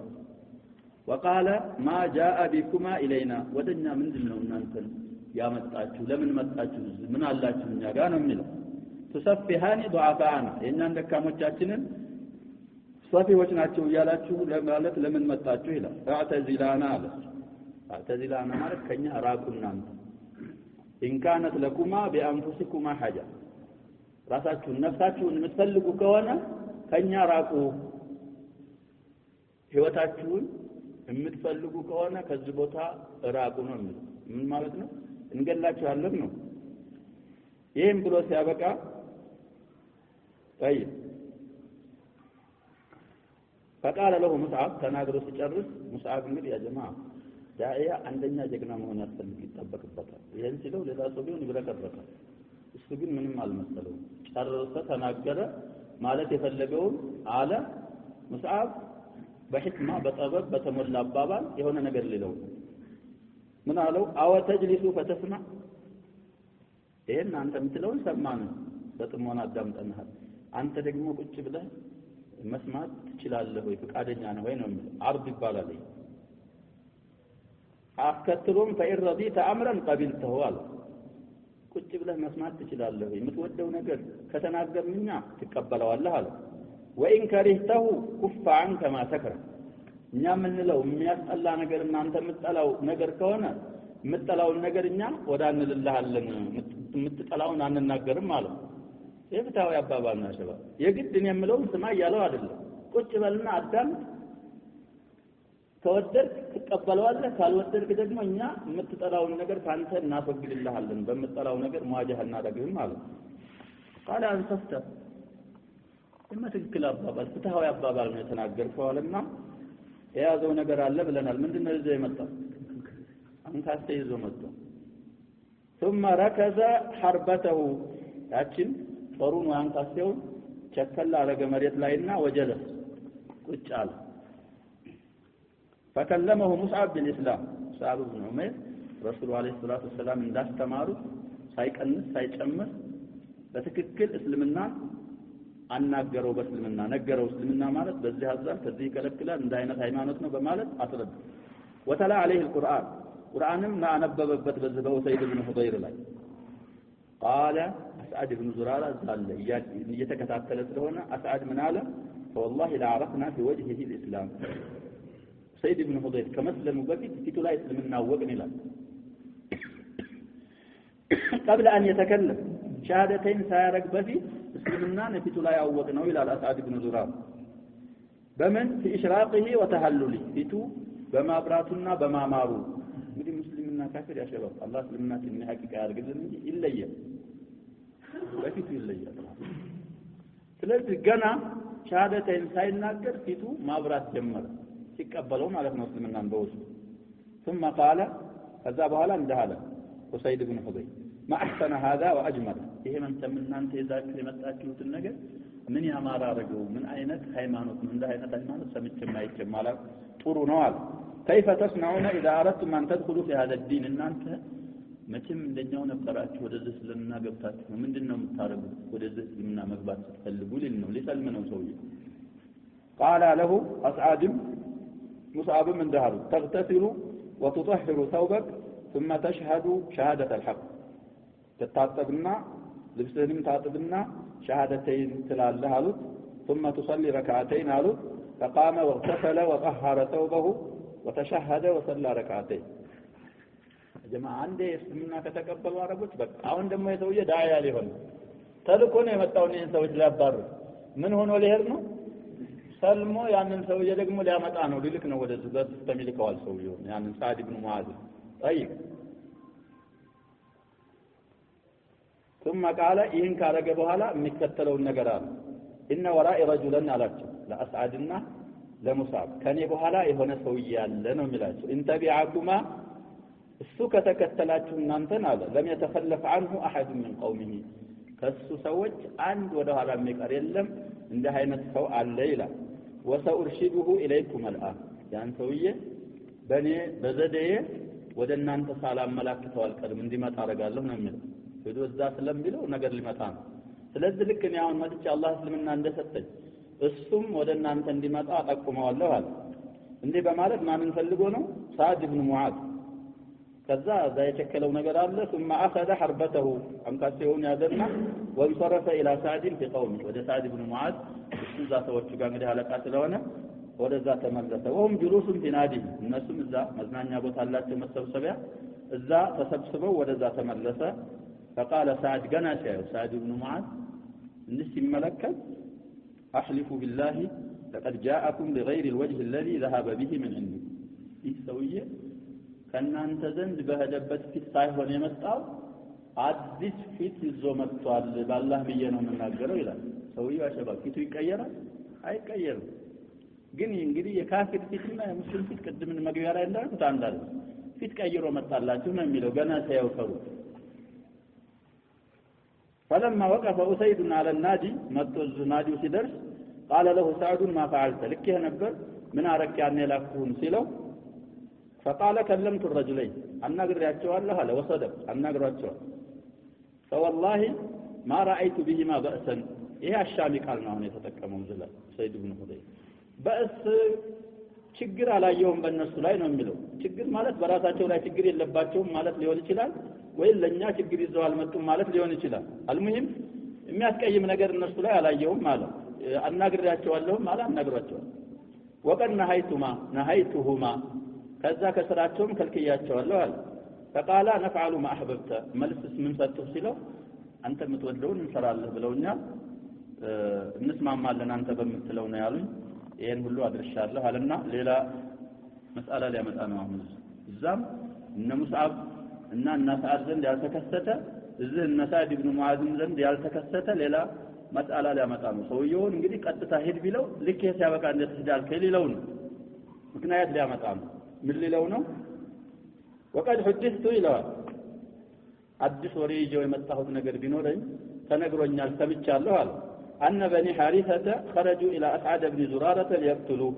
وقال ما جاء بكما الينا ودنا ምንድነው እናንተ ያመጣችሁ ለምን መጣችሁ ምን አላችሁ እኛ ጋር ነው የሚለው ተሰፍሃኒ ضعفانا የእኛን ደካሞቻችንን ሷፊዎች ናቸው እያላችሁ ለማለት ለምን መጣችሁ ይላል አዕተዚላና አለ አዕተዚላና ማለት ከኛ ራቁ እናንተ إن كانت لكما بأنفسكما حاجة ራሳችሁን ነፍሳችሁን የምትፈልጉ ከሆነ ከኛ ራቁ ህይወታችሁን የምትፈልጉ ከሆነ ከዚህ ቦታ ራቁ ነው የሚለው ምን ማለት ነው እንገላችኋለን ነው ይሄን ብሎ ሲያበቃ طيب فقال له مصعب ተናግሮ ሲጨርስ مصعب እንግዲህ يا جماعه ዳኢያ አንደኛ ጀግና መሆን ይጠበቅበታል ይሄን ሲለው ሌላ ሰው ቢሆን ይብረከረካል እሱ ግን ምንም አልመሰለው ጨርሶ ተናገረ ማለት የፈለገው አለ ሙስዓብ በህክማ በጠበብ በተሞላ አባባል የሆነ ነገር ሊለው ምን አለው አወ ተጅሊሱ ፈተስማ ይሄን አንተ የምትለውን ሰማን በጥሞና አዳምጠናል አንተ ደግሞ ቁጭ ብለህ መስማት ትችላለህ ወይ ፍቃደኛ ነህ ወይ ነው የሚለው አርድ ይባላል አከትሎም ፈኢን ረዲተ አምረን ቀቢልተሁ አለ ቁጭ ብለህ መስማት ትችላለህ የምትወደው ነገር ከተናገርንኛ ትቀበለዋለህ አለ ወኢን ከሪህተሁ ኩፍ عنك ما ተከረ እኛ ምንለው የሚያስጠላ ነገር እናንተ የምትጠላው ነገር ከሆነ የምትጠላውን ነገርኛ ወዳንልልሃለን የምትጠላውን አንናገርም አለ የፍታው ያባባልና ሸባ የግድ እኔ የምለው ስማ ያለው አይደለም ቁጭ በልና አዳም ተወደድክ ትቀበለዋለህ ካልወደድክ ደግሞ እኛ የምትጠላውን ነገር ካንተ እናፈግድልሃለን በመጠላው ነገር ሙዋጃህ እናደርግም ማለት قال انصفت እማ ትክክል አባባል ፍትሃዊ አባባል ነው የተናገርከው አለና የያዘው ነገር አለ ብለናል ምንድነው እዚህ የመጣው አንካሴ ይዞ መጣ ثم ركز حربته ያችን ጦሩን አንካሴው ቸከላ አረገ መሬት ላይና ወጀለስ ቁጭ አለ فكلمه مصعب بالاسلام صعب بن عمير رسول عليه الصلاه والسلام እንዳስተማሩ ሳይቀንስ ሳይጨምር በትክክል እስልምና አናገረው በእስልምና ነገረው እስልምና ማለት በዚህ ሀሳብ ከዚህ ከለክላል እንደ አይነት ሃይማኖት ነው በማለት አስረዳ وتلا عليه القرآن ቁርአንም ማነበበበት በዚህ በኡሰይድ ኢብኑ ሁበይር ላይ قال اسعد بن زرارة قال እየተከታተለ ስለሆነ اسعد ምን አለ والله لا عرفنا في وجهه الاسلام سيد بن حضير كمسلم بفيت فيتو لا يسلمنا وقن إلى قبل أن يتكلم شهادتين سيارك بفيت اسلمنا نفيتو لا يوقنه إلى أسعد بن زرار بمن في إشراقه وتهلله فيتو በማብራቱና በማማሩ እንግዲህ ሙስሊምና ካፊር ያሸባብ አላህ እስልምናችን ሐቂቃ ያርግልን እንጂ ይለያል በፊቱ ይለያል ስለዚህ ገና ሻሃደተን ሳይናገር ፊቱ ማብራት ጀመረ ሲቀበለው ማለት ነው እስልምናን በውስጡ ثم قال ከዛ በኋላ እንደሃለ ኡሰይድ ኢብኑ ሁበይ ما احسن هذا واجمل ይሄ እናንተ ይዛችሁ የመጣችሁትን ነገር ምን ያማራ አረገው ምን አይነት ሃይማኖት ነው እንደ አይነት ሃይማኖት ሰምቼም አይቼም ማለት ጥሩ ነው አለ كيف تصنعون اذا اردتم ان تدخلوا في هذا الدين እናንተ መቼም እንደኛው ነበራችሁ ወደዚህ እስልምና ገብታችሁ ምንድነው የምታረጉት ወደዚህ እስልምና መግባት ስትፈልጉ ነው ሊሰልም ነው ሰውዬ قال له اسعد مصعب من ذهب تغتسل وتطهر ثوبك ثم تشهد شهادة الحق تتعطبنا لبسهم تعطبنا شهادتين تلالها له ثم تصلي ركعتين له فقام واغتسل وطهر ثوبه وتشهد وصلى ركعتين جماعة عندي اسمنا كتقبل وعربوش بك አሁን ደግሞ የሰውዬ ዳያ ሊሆን ተልኮ ነው የመጣው ነው ሰዎች ሊያባሩ ምን ሆኖ ሊሄድ ነው ሰልሞ ያንን ሰውዬ ደግሞ ሊያመጣ ነው ሊልክ ነው ወደ ዝበት ተሚልከዋል ሰውዬው ያንን ሳድ ኢብኑ ሙዓዝ طيب ثم قال ይህን ካረገ በኋላ የሚከተለውን ነገር አለ ان وراء رجلا አላቸው ለአስዓድና ለሙሳብ ከኔ በኋላ የሆነ ሰውዬ ያለ ነው የሚላቸው እንተቢዓኩማ እሱ ከተከተላችሁ እናንተን አለ ለም يتخلف عنه احد من قومه ከሱ ሰዎች አንድ ወደ ኋላ የሚቀር የለም እንደ አይነት ሰው አለ ይላል وسأرشده إليكم الآن ያን ሰውዬ በኔ በዘዴዬ ወደ እናንተ ሰላም መላክተው አልቀርም እንዲመጣ አረጋለሁ ነው የሚለው ሄዶ እዛ ስለሚለው ነገር ሊመጣ ነው ስለዚህ ልክ ነው አሁን መጥቼ አላህ እስልምና እንደሰጠኝ እሱም ወደ እናንተ እንዲመጣ አጠቁመዋለሁ አለ እንዴ በማለት ማንን ፈልጎ ነው ሳድ ኢብኑ ሙዓዝ ከዛ ዛ የቸከለው ነገር አለ ثم اخذ حربته አንካሴውን ያዘና وانصرف الى سعد في قومه ወደ ሳድ ኢብኑ ሙዓዝ እዛ ሰዎች ጋር እንግዲህ አለቃ ስለሆነ ወደዛ ተመለሰ ወሁም جلوس في نادي እነሱም እዛ መዝናኛ ቦታ አላቸው መሰብሰቢያ እዛ ተሰብስበው ወደዛ ተመለሰ فقال سعد جنا سعد بن معاذ እንስ ይመለከት احلف بالله لقد جاءكم بغير الوجه الذي ذهب به من عندي ይህ ሰውዬ ከናንተ ዘንድ በሄደበት ፊት ሳይሆን የመጣው አዲስ ፊት ይዞ መጥቷል በአላህ ብዬ ነው የምናገረው ይላል ሰውዬው አሸባ ፊቱ ይቀየራል አይቀየርም ግን እንግዲህ የካፊር ፊትና የሙስሊም ፊት ቅድምን መግቢያ ላይ እንዳልኩት አንድ አይደል ፊት ቀይሮ መጣላችሁ ነው የሚለው ገና ሳይወፈሩ فلما وقف أسيد على النادي متوز نادي سيدرس قال له سعد ما فعلت لك نبر من أرك يعني لاكون سيلو فقال كلمت الرجلين أنغرياتشوا الله له وصدق أنغرياتشوا فوالله ما رأيت بهما بأسا إيه الشامي قالنا هنا يتتكلمون زلال سيد بن حضير بأس ችግር አላየውም በእነሱ ላይ ነው የሚለው ችግር ማለት በራሳቸው ላይ ችግር የለባቸውም ማለት ሊሆን ይችላል ወይ ለኛ ችግር ይዘው አልመጡም ማለት ሊሆን ይችላል አልሙሂም የሚያስቀይም ነገር እነሱ ላይ አላየውም ማለት አናግሬያቸዋለሁ ማለት አናግሯቸዋል ወቀን ነሃይቱሁማ ከዛ ከስራቸውም ከልክያቸዋለሁ አለ فقال نفعل ما احببت መልስስ ምን ሰጥተው ሲለው አንተ የምትወደውን እንሰራለን ብለውኛል እንስማማለን አንተ በምትለው ነው ያሉኝ ይሄን ሁሉ አድርሻለሁ አለና ሌላ መስአላ ሊያመጣ ነው አሁን እዛም እነ ሙስዓብ እና እናሳድ ዘንድ ያልተከሰተ እዚህ እነ ሳድ ኢብኑ ሙዓዝ ዘንድ ያልተከሰተ ሌላ መስአላ ሊያመጣ ነው ሰውየውን እንግዲህ ቀጥታ ሄድ ቢለው ልክ ሲያበቃ እንደተዳል ከሌለው ነው ምክንያት ሊያመጣ ነው ምን ሊለው ነው وقد حدثت الى አዲስ ወሬ ይዤው የመጣሁት ነገር ቢኖርኝ ተነግሮኛል ሰምቻለሁ አለ أن بني حارثة خرجوا إلى أسعد بن زرارة ليقتلوا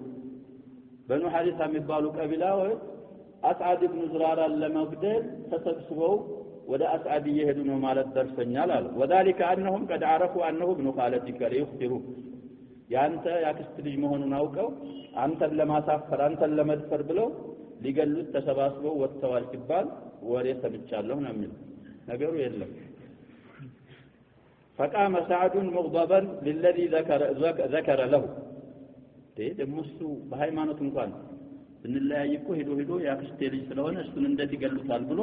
بنو حارثة مبالو قبيلة أسعد بن زرارة لما قدر تسبسبوا ودا أسعد يهدون مالت درسنيا لال وذلك أنهم قد عرفوا أنه ابن خالتك ليخبروا يا أنت يا كستلج مهون ناوكو أنت لما سافر أنت لما دفر بلو لقلوا تسبسبوا والتوال كبال وريث بتشالهم نميل نقروا يلم فقام سعد مغضبا للذي ذكر له ደምሱ በሃይማኖት እንኳን እንለያይ እኮ ሄዶ ያክስቴ ልጅ ስለሆነ እሱን እንደዚህ ይገሉታል ብሎ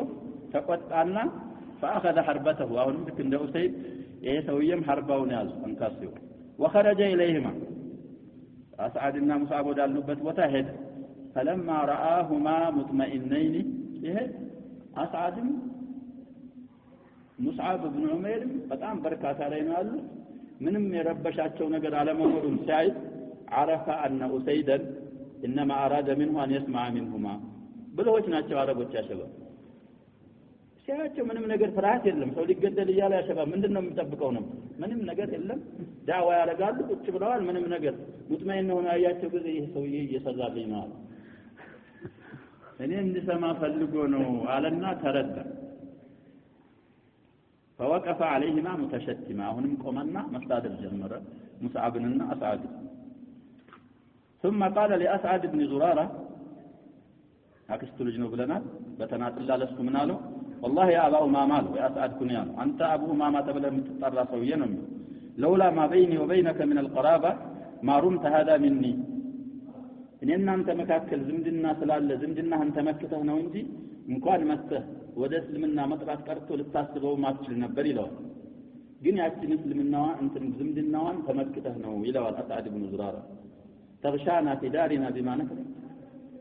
ተቆጣና فاخذ حربته አሁንም ልክ እንደ ኡሰይድ ይሄ ሰውየም ሐርባውን ያዙ አንካሲው وخرج اليهما اسعدنا مصعب ወዳሉበት ቦታ ሄደ فلما رآهما مطمئنين ይሄ አስዓድም ሙስዓብ ብን ዑመይር በጣም በርካታ ላይ ነው ያሉት ምንም የረበሻቸው ነገር አለመኖሩን ሲያይ عرف أن أسيدا إنما أراد منه أن يسمع منهما ብልሆች ናቸው አረቦች ያሸባብ ሲያቸው ምንም ነገር ፍርሃት የለም ሰው ሊገደል ይያለ ያሸባብ ምንድነው የሚጠብቀው ነው ምንም ነገር የለም ዳዋ ያረጋሉ ቁጭ ብለዋል ምንም ነገር ሙጥማይን ሆነ ያያቸው ጊዜ ይሄ ሰውዬ እየሰራልኝ ነው እኔ እንድሰማ ፈልጎ ነው አለና ተረዳ فوقف عليهما متشتما አሁንም ቆመና መስተዳደር ጀመረ ሙስዓብንና አስዓድ ثم قال لأسعد بن زرارة አክስቱ ልጅ ነው ብለናል በተናጥላ ለሱ ምን አለው والله يا ابا امامه يا اسعد كنيا انت ابو امامه ተብለህ የምትጠራ ሰውዬ ነው لولا ما بيني وبينك من القرابه ما رمت هذا مني እኔና አንተ መካከል ዝምድና ስላለ ዝምድናህን ተመክተህ ነው እንጂ እንኳን መጥተህ ወደ እስልምና መጥራት ቀርቶ ልታስበው ማትችል ነበር ይለዋል ግን ያቺን እስልምናዋ እንትን ዝምድናዋን ተመክተህ ነው ይለዋል አስዓድ ብን ዙራራ ተርሻና ፊዳሪና ቢማነክ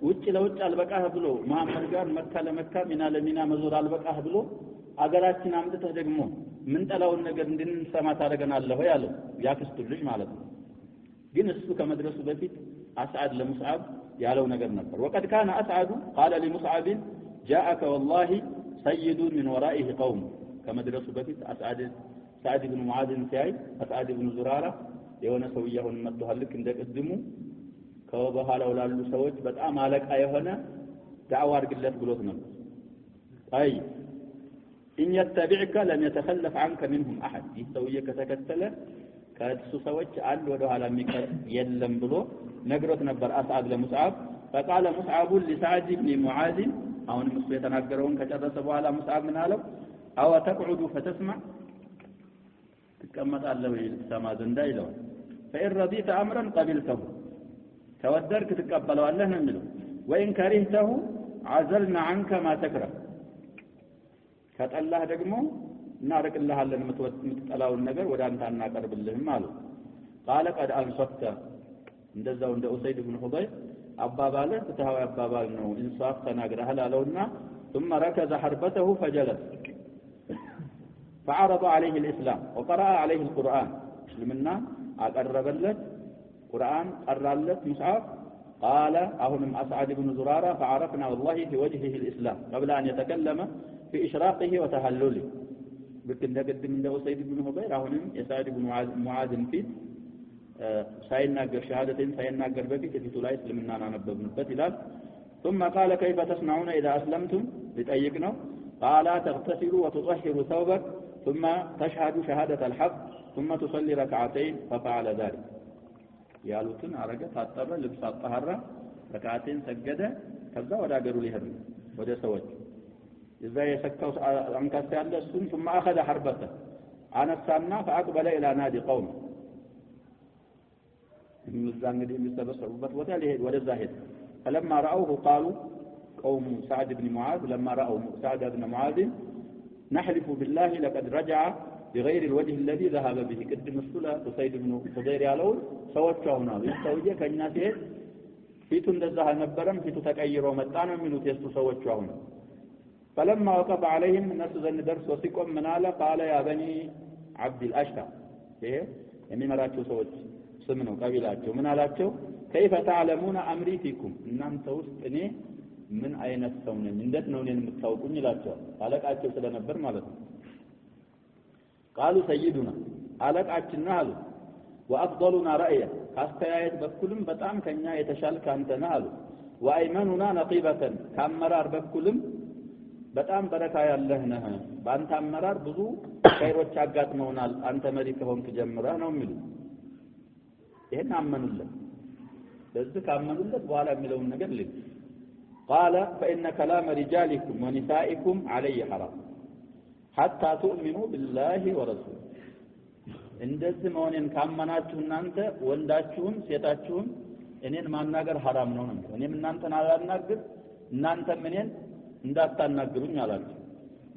ውጭ ለውጭ አልበቃህ ብሎ መሐመድ ጋር መካ ለመካ ሚና ለሚና መዞር አልበቃህ ብሎ አገራችን አምጥተህ ደግሞ ምን ጠላውን ነገር እንድንሰማ ታደርገናለህ ያለው ያክስቱ ልጅ ማለት ነው ግን እሱ ከመድረሱ በፊት أسعد لمصعب يالو نجر نفر وقد كان أسعد قال لمصعب جاءك والله سيد من ورائه قوم كما درسوا بفيت سعد بن معاذ سعيد أسعد بن زرارة يونا سويه نمتها لك عندك الدمو كوبها لو لالو سوج بدأ مالك أيهنا دعوار قلت قلوتنا أي إن يتبعك لم يتخلف عنك منهم أحد يسويك تكتله ከሱ ሰዎች አንድ ወደ ኋላ የሚቀር የለም ብሎ ነግሮት ነበር አስዓድ ለሙስዓብ فقال مصعب لسعد بن معاذ አሁን እሱ የተናገረውን ከጨረሰ በኋላ ሙስዓብ ምን አለው አው ተقعد فتسمع ትቀመጣለህ ወይ ልትሰማ ዘንዳ ይለው فإن رضيت أمرا قبلته ተወደድክ ትቀበለዋለህ ነው የሚለው وإن كرهته عزلنا عنك ما تكره ከጠላህ ደግሞ እናርቅልሃለን የምትጠላውን ነገር ወደ አንተ እናቀርብልህም አሉ قال قد انصفت እንደዛው እንደ ኡሰይድ ኢብኑ ሁበይር አባባለ ፍትሃዊ አባባል ነው ኢንሳፍ ተናግረሃል አለውና ثم ركز حربته فجلس فعرض عليه الاسلام وقرأ عليه القرآن እስልምና አቀረበለት ቁርአን ቀራለት ሙስዓብ قال اهنم اسعد بن زرارة فعرفنا والله في وجهه الاسلام قبل ان يتكلم في اشراقه وتهلله بكندقدم እንደ ኡሰይድ ኢብኑ ሁበይር አሁንም የሳዕድ ኢብኑ ሙዓዝን ፊት ሳይናገር ሸሃደተን ሳይናገር በፊት ፊቱ ላይ እስልምናን አነበብንበት ይላል ثم قال كيف تصنعون اذا اسلمتم لطيقنا قال تغتسل وتطهر ثوبك ثم تشهد شهاده الحق ثم تصلي ركعتين ففعل ذلك ያሉትን አረገ ታጠበ ልብስ አጣሃራ ረካዓቴን ሰገደ ከዛ ወደ አገሩ ሊሄድ ወደ ሰዎች እዛ የሰካው አንካስ ያለ እሱን ثم اخذ حربته አነሳና فاقبل الى نادي قوم እነዛ እንግዲህ የሚሰበሰቡበት ቦታ ሊሄድ ወደዛ ሄደ فلما راوه قالوا قوم سعد بن معاذ لما راوا سعد بن معاذ نحلف بالله لقد رجع بغير الوجه الذي ذهب به قدم الصلاه سيد بن حضير ያለው ሰዎች አሁን ሰውዬ ከኛ ሲሄድ ፊቱ እንደዛ ነበርም ፊቱ ተቀይሮ መጣ ነው የሚሉት የሱ ሰዎች አሁን فلما وقف عليهم الناس ذن درس وسقم من على قال يا بني عبد الاشتر ይሄ የሚመራቸው ሰዎች ስም ነው ቀቢላቸው ምን አላቸው كيف تعلمون امري فيكم እናንተ ውስጥ እኔ ምን አይነት ሰው ነኝ እንዴት ነው እኔን የምታውቁኝ ይላቸዋል አለቃቸው ስለነበር ማለት ነው قالوا سيدنا አለቃችን ነህ አሉ وافضلنا رايا ካስተያየት በኩልም በጣም ከኛ የተሻልከ አንተ ነህ አሉ وايمننا نقيبه ካመራር በኩልም በጣም በረካ ያለህ ነህ በአንተ አመራር ብዙ ኸይሮች አጋጥመውናል አንተ መሪ ከሆንክ ጀምረህ ነው የሚሉ ይሄን አመኑለት ለዚህ ካመኑለት በኋላ የሚለውን ነገር ልክ قال فإن كلام رجالكم ونسائكم علي حرام حتى تؤمنوا بالله ورسوله እንደዚህ መሆኔን ካመናችሁ እናንተ ወንዳችሁም ሴታችሁም እኔን ማናገር حرام ነው ነው እኔም እናንተን አላናግር እናንተም እኔን እንዳታናግሩኝ አላችሁ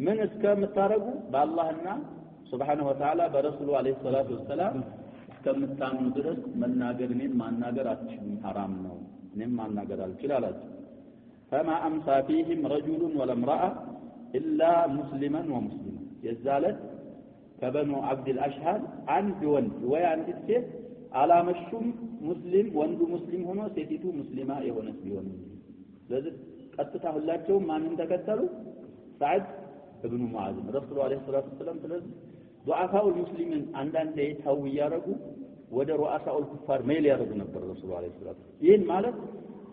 ምን እስከምታረጉ በአላህና ሱብሃነሁ ወተዓላ በረሱሉ አለይሂ ሰላቱ ወሰለም እስከምታምኑ ድረስ መናገር እኔን ማናገር አትችሉም حرام ነው እኔም ማናገር አልችል አላችሁ فما أمسى فيهم رجل ولا امرأة إلا مسلما ومسلما يزالت كبنو عبد الأشهر عند وند وعند السيد على مشوم مسلم وند مسلم هنا سيتيتو مسلمة يهونس بيون لذلك قطتها اللاتهم ما من تكتلوا سعد ابن معاذ رسول الله عليه الصلاة والسلام فلذلك ضعفاء المسلمين عندنا يتهوي يارجو ወደ رؤساء الكفار ميل ያደርጉ ነበር ረሱላህ አለይሂ ሰላቱ ይሄን ማለት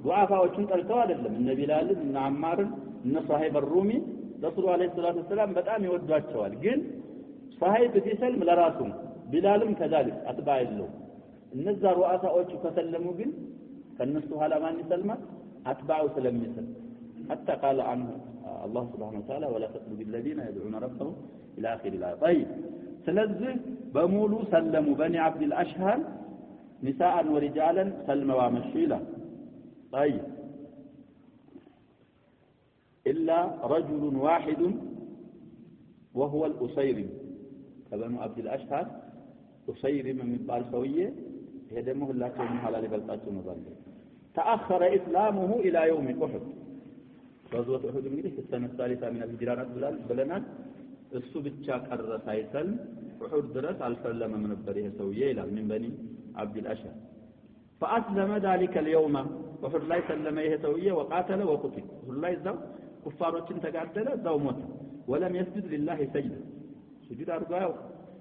ዱዓፋዎችን ጠልተው አይደለም እነ ቢላልን እነ አማርን እነ ሷሂብ الرومي ረሱላህ አለይሂ ሰላቱ ሰላም በጣም ይወዷቸዋል ግን ሷሂብ ሲሰልም ለራሱ ቢላልም ከዛልክ አጥባ ይለው እነዛ رؤساءዎቹ ከሰለሙ ግን ከነሱ ኋላ ማን ይሰልማል አጥባው ስለሚሰል حتى قال عنه الله سبحانه وتعالى ولا تقتلوا الذين يدعون ربهم الى اخر الايه طيب ስለዚህ በሙሉ ሰለሙ በኒ عبد الاشهر نساء ورجالا سلموا ومشيلا طيب الا رجل واحد وهو الاسيري كبنو عبد الاشهر اسيري من የሚባል ሰውዬ ይሄ ደግሞ ሁላችንም ሐላል ይበልጣቸው ነው ባለ تاخر اسلامه الى يوم احد غزوه احد እንግዲህ السنه الثالثه من الهجرة ብለናል እሱ ብቻ ቀረ ሳይሰል ኡሁድ ድረስ አልሰለመም ነበር ይሄ ሰውዬ ይላል من بني عبد الاشهر فاسلم ذلك اليوم ኡሁድ ላይ ሰለመ ይሄ ሰውዬ وقاتل وقتل ኡሁድ ላይ እዛው ኩፋሮችን ተጋደለ እዛው ሞተ ولم يسجد لله سجدا سجود اربعه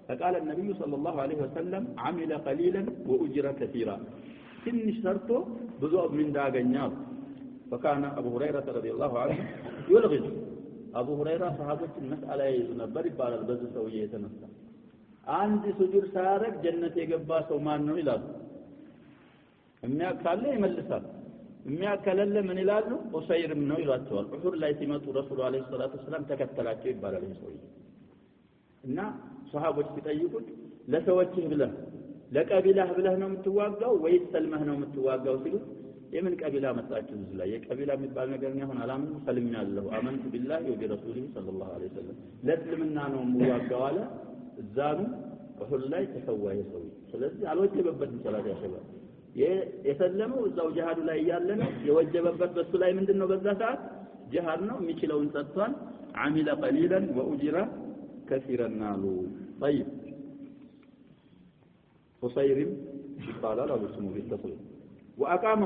فقال النبي صلى الله عليه وسلم عمل قليلا واجر كثيرا ትንሽ ሰርቶ ብዙ ምን እንዳገኛው فكان ابو هريره رضي الله عنه يلغي አቡ ሁረይራ ሰሃቦችን መስአላ ይዙ ነበር ይባላል በዚህ ሰውዬ የተነሳ አንድ ስጁድ ሳያረግ ጀነት የገባ ሰው ማን ነው ይላሉ የሚያካለ ይመልሳል የሚያከለለ ምን ይላሉ ኡሰይርም ነው ይሏቸዋል ኡሁድ ላይ ሲመጡ ረሱል አለይሂ ሰላቱ ሰላም ተከተላቸው ይባላል ይሄ ሰውዬ እና ሰሃቦች ሲጠይቁት ለሰዎችህ ብለህ ለቀቢላህ ብለህ ነው የምትዋጋው ወይስ ሰልመህ ነው የምትዋጋው ሲሉ የምን ቀቢላ መጣችሁ እዚህ ላይ የቀቢላ የሚባል ነገር ነው አሁን አላምን ሰልምኛለሁ አመንቱ ቢላሂ ወቢረሱሊሂ ሰለላሁ ዐለይሂ ወሰለም ለእስልምና ነው የምዋጋው አለ እዛኑ ኡሁድ ላይ ተሰዋየ ሰው ስለዚህ አልወጀበበትም ሰላት ያሸባል የሰለመው እዛው ጂሃዱ ላይ ያለ ነው የወጀበበት በሱ ላይ ምንድነው በዛ ሰዓት ጂሃድ ነው የሚችለውን ሰጥቷል عمل قليلا واجر كثيرا نالو طيب قصير قال له اسمه بالتصريح وأقام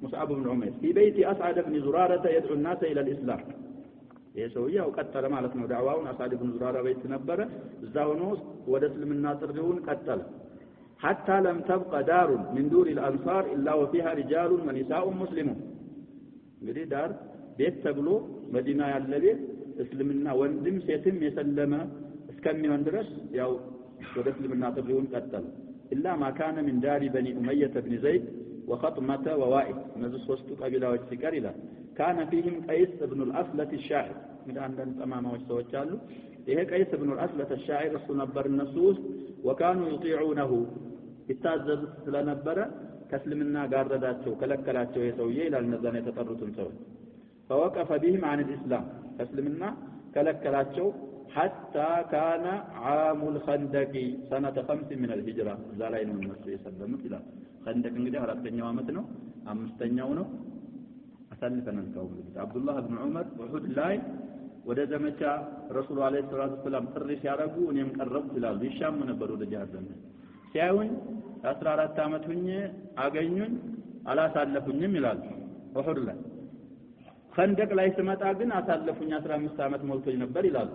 مصعب بن عمير في بيت أسعد بن زرارة يدعو الناس إلى الإسلام يسويه وقتل مالتنا دعواون أسعد بن زرارة بيت نبرة الزاونوس ودسلم الناصر دون قتل حتى لم تبقى دار من دور الأنصار إلا وفيها رجال ونساء مسلمون بدي دار بيت تبلو مدينة الذين اسلمنا وندم سيتم يسلم اسكمي وندرس ياو ودسلم الناصر دون قتل إلا ما كان من دار بني أمية بن زيد وخطمة ووائل نزل وسط قبيلة والسكارلة كان فيهم قيس بن الأسلة الشاعر من عندنا تماما وشتوچالو إيه قيس بن الأسلة الشاعر نبر النصوص وكانوا يطيعونه يتعزز لنبر كسلمنا قارداتشو كلكلاتشو يسويه إلى النزان يتطرطن سوي فوقف بهم عن الإسلام كسلمنا كلكلاتشو حتى كان عام الخندق سنة 5 من الهجرة زالين من مصر يسلمت إلى خندق እንግዲህ አራተኛው አመት ነው አምስተኛው ነው አሳልፈናል ከውም عبد الله بن عمر وحد ላይ ወደ ዘመቻ ረሱል አለይሂ ሰላቱ ሰላም ጥሪ ሲያረጉ እኔም ቀረብኩ ይላሉ ይሻሙ ነበር ወደ ጃሃድ ሲያዩኝ 14 አመት ሁኜ አገኙኝ አላሳለፉኝም ይላሉ ወሁድ ላይ خندق ላይ ስመጣ ግን አሳለፉኝ 15 አመት ሞልቶኝ ነበር ይላሉ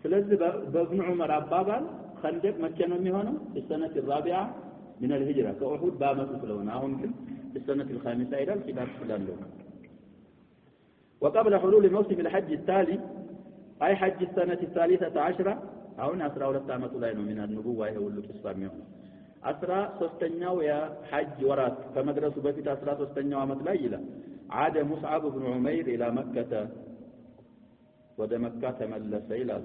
ስለዚህ በኢብኑ ዑመር አባባል خندق መቼ ነው የሚሆነው السنه الرابعه من الهجرة كأحد بامت ስለሆነ አሁን ግን السنة الخامسة إلى الكتاب سلاله وقبل حلول موسم الحج التالي أي حج السنة 13 አሁን 12 አመቱ ላይ ነው من النبوة ይሁሉ ተስፋም ይሆን 13ኛው የሐጅ ወራት ከመድረሱ በፊት 13ኛው አመት ላይ ይላል عاد مصعب بن عمير إلى مكة ወደ መካ ተመለሰ ይላል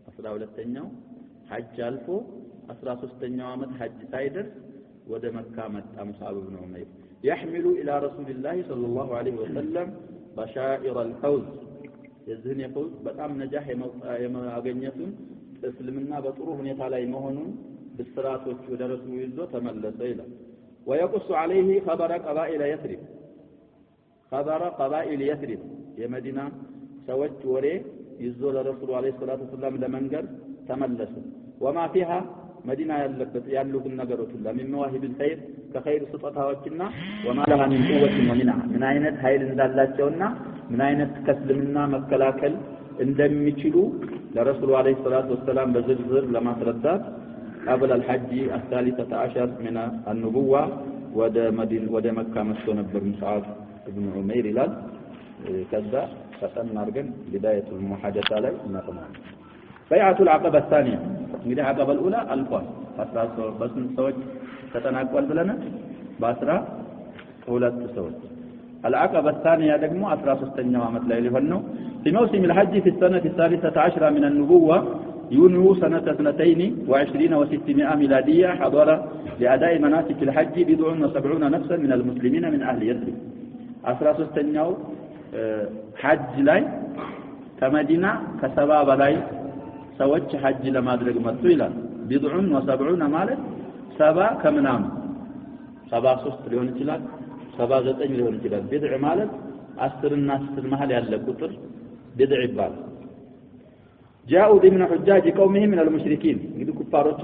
12ኛው ሐጅ አልፎ 13ኛው አመት ሐጅ ሳይደርስ ወደ መካ መጣ مصعب بن عمير يحمل إلى رسول الله صلى الله عليه وسلم بشائر الفوز የዚህን የፈውዝ በጣም ነጃህ የማገኘቱን እስልምና በጥሩ ሁኔታ ላይ መሆኑን ብስራቶች ወደ ረሱሉ ይዞ ተመለሰ ይላል ويقص عليه خبر قبائل يثرب خبر قبائل يثرب የመዲና ሰዎች ወሬ ይዞ ለረሱል አለይሂ ሰላቱ ወሰለም ለመንገር ተመለሱ وما فيها መዲና ያሉትን ነገሮች ሁሉ من مواهب الخير ከኸይር ስጦታዎችና وما لها من قوة ومنع ምን አይነት ኃይል እንዳላቸውና ምን አይነት ከስልምና መከላከል እንደሚችሉ ለረሱል አለይሂ ሰላቱ ወሰለም በዝርዝር ለማስረዳት قبل الحج الثالثة عشر من النبوة ወደ መካ መስቶ ነበር ሙስዓብ ابن عمير ይላል ከዛ ፈጠን አድርገን بداية المحادثة ላይ እናቀማለን بيعة العقبة الثانية እንግዲህ عقبة الأولى አልፏል 13 በስንት ሰዎች ተጠናቋል ብለናል በ12 ሰዎች العقبة الثانية ደግሞ 13ኛው አመት ላይ ሊሆን ነው في موسم الحج في السنة الثالثة عشرة من النبوة يونيو سنة 22 و600 ميلادية حضر لأداء مناسك الحج 70 نفسا من المسلمين من أهل يثرب 13ኛው ሐጅ ላይ ከመዲና ከሰባ በላይ ሰዎች ሐጅ ለማድረግ መጡ ይላል 70 ማለት 70 ከምናምን 73 ሊሆን ይችላል 79 ሊሆን ይችላል ቢድዕ ማለት 10 እና 10 መሃል ያለ ቁጥር ቢድዕ ይባላል جاءوا ضمن حجاج قومهم من المشركين እንግዲህ ኩፋሮቹ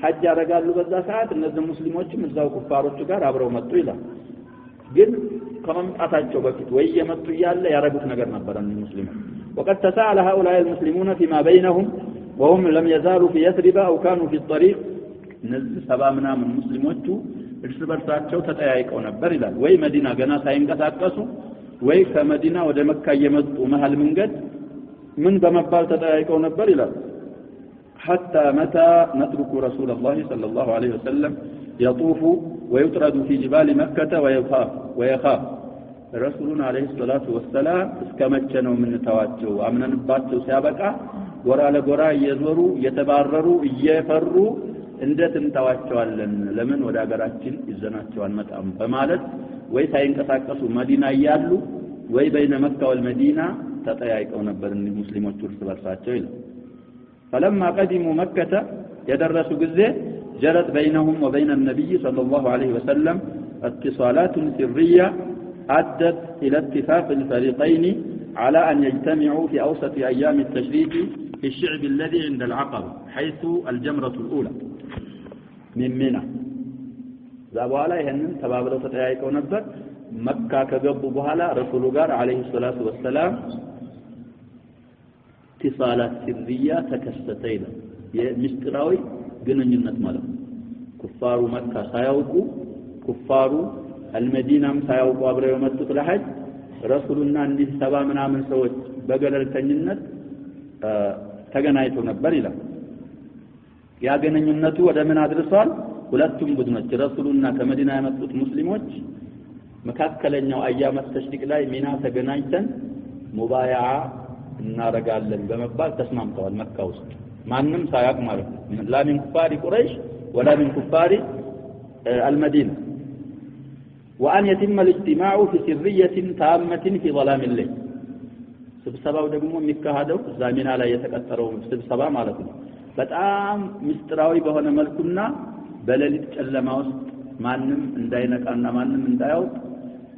ሐጅ ያደርጋሉ በዛ ሰዓት እነዚህ ሙስሊሞችም እዛው ኩፋሮቹ ጋር አብረው መጡ ይላል ግን ከመምጣታቸው በፊት ወይ የመጡ ያለ ያረጉት ነገር ነበር ሙስሊሞች وقد تساءل هؤلاء المسلمون فيما بينهم وهم لم يزالوا في يثرب أو كانوا في الطريق እነዚህ ሰባ ምናምን ሙስሊሞቹ እርስ በርሳቸው ተጠያይቀው ነበር ይላል ወይ መዲና ገና ሳይንቀሳቀሱ ወይ ከመዲና ወደ መካ የመጡ መሃል መንገድ ምን በመባል ተጠያይቀው ነበር ይላል حتى متى نترك رسول الله صلى الله عليه وسلم يطوف ويطرد في جبال مكة ويخاف رسولنا عليه الصلاة والسلام እስከመቸነው ምን ተዋቸው አምነንባቸው ሲያበቃ ጎራ ለጎራ እየዞሩ እየተባረሩ እየፈሩ እንዴት እንተዋቸዋለን ለምን ወደ ሀገራችን ይዘናቸው አንመጣም በማለት ወይ ሳይንቀሳቀሱ መዲና ያያሉ ወይ በይነ መካ ወልመዲና ተጠያይቀው ነበር እነዚህ ሙስሊሞች እርስ በርሳቸው ይላል فلما قدموا مكة يدرسوا ጊዜ جرت بينهم وبين النبي صلى الله عليه وسلم اتصالات سرية أدت إلى اتفاق الفريقين على أن يجتمعوا في أوسط أيام التشريق في الشعب الذي عند العقبة حيث الجمرة الأولى من منى ذابوا على يهنن تبابلوا تتعيكوا نبت مكة كقبوا بهلا رسول الله عليه الصلاة والسلام اتصالات سرية تكستين مستراوي ግንኙነት ማለት ኩፋሩ መካ ሳያውቁ ኩፋሩ አልመዲናም ሳያውቁ አብረው የመጡት ለሐጅ ረሱልና እንዲህ ሰባ ምናምን ሰዎች በገለልተኝነት ተገናኝተው ነበር ይላል ያ ግንኙነቱ ወደ ምን አድርሷል ሁለቱም ቡድኖች ረሱልና ከመዲና የመጡት ሙስሊሞች መካከለኛው አያመት ተሽሪቅ ላይ ሚና ተገናኝተን ሙባያዓ እናረጋለን በመባል ተስማምተዋል መካ ውስጥ ማንንም ሳያቅ ማለት ነው لا من كفار قريش ولا من كفار المدينة وأن يتم الاجتماع في سرية تامة في ظلام الليل ስብሰባው ደግሞ የሚካሄደው ዛሚና ላይ የተቀጠረው ስብሰባ ማለት ነው በጣም ምስጥራዊ በሆነ መልኩና በሌሊት ጨለማ ውስጥ ማንንም እንዳይነቃና ማንንም እንዳያውቅ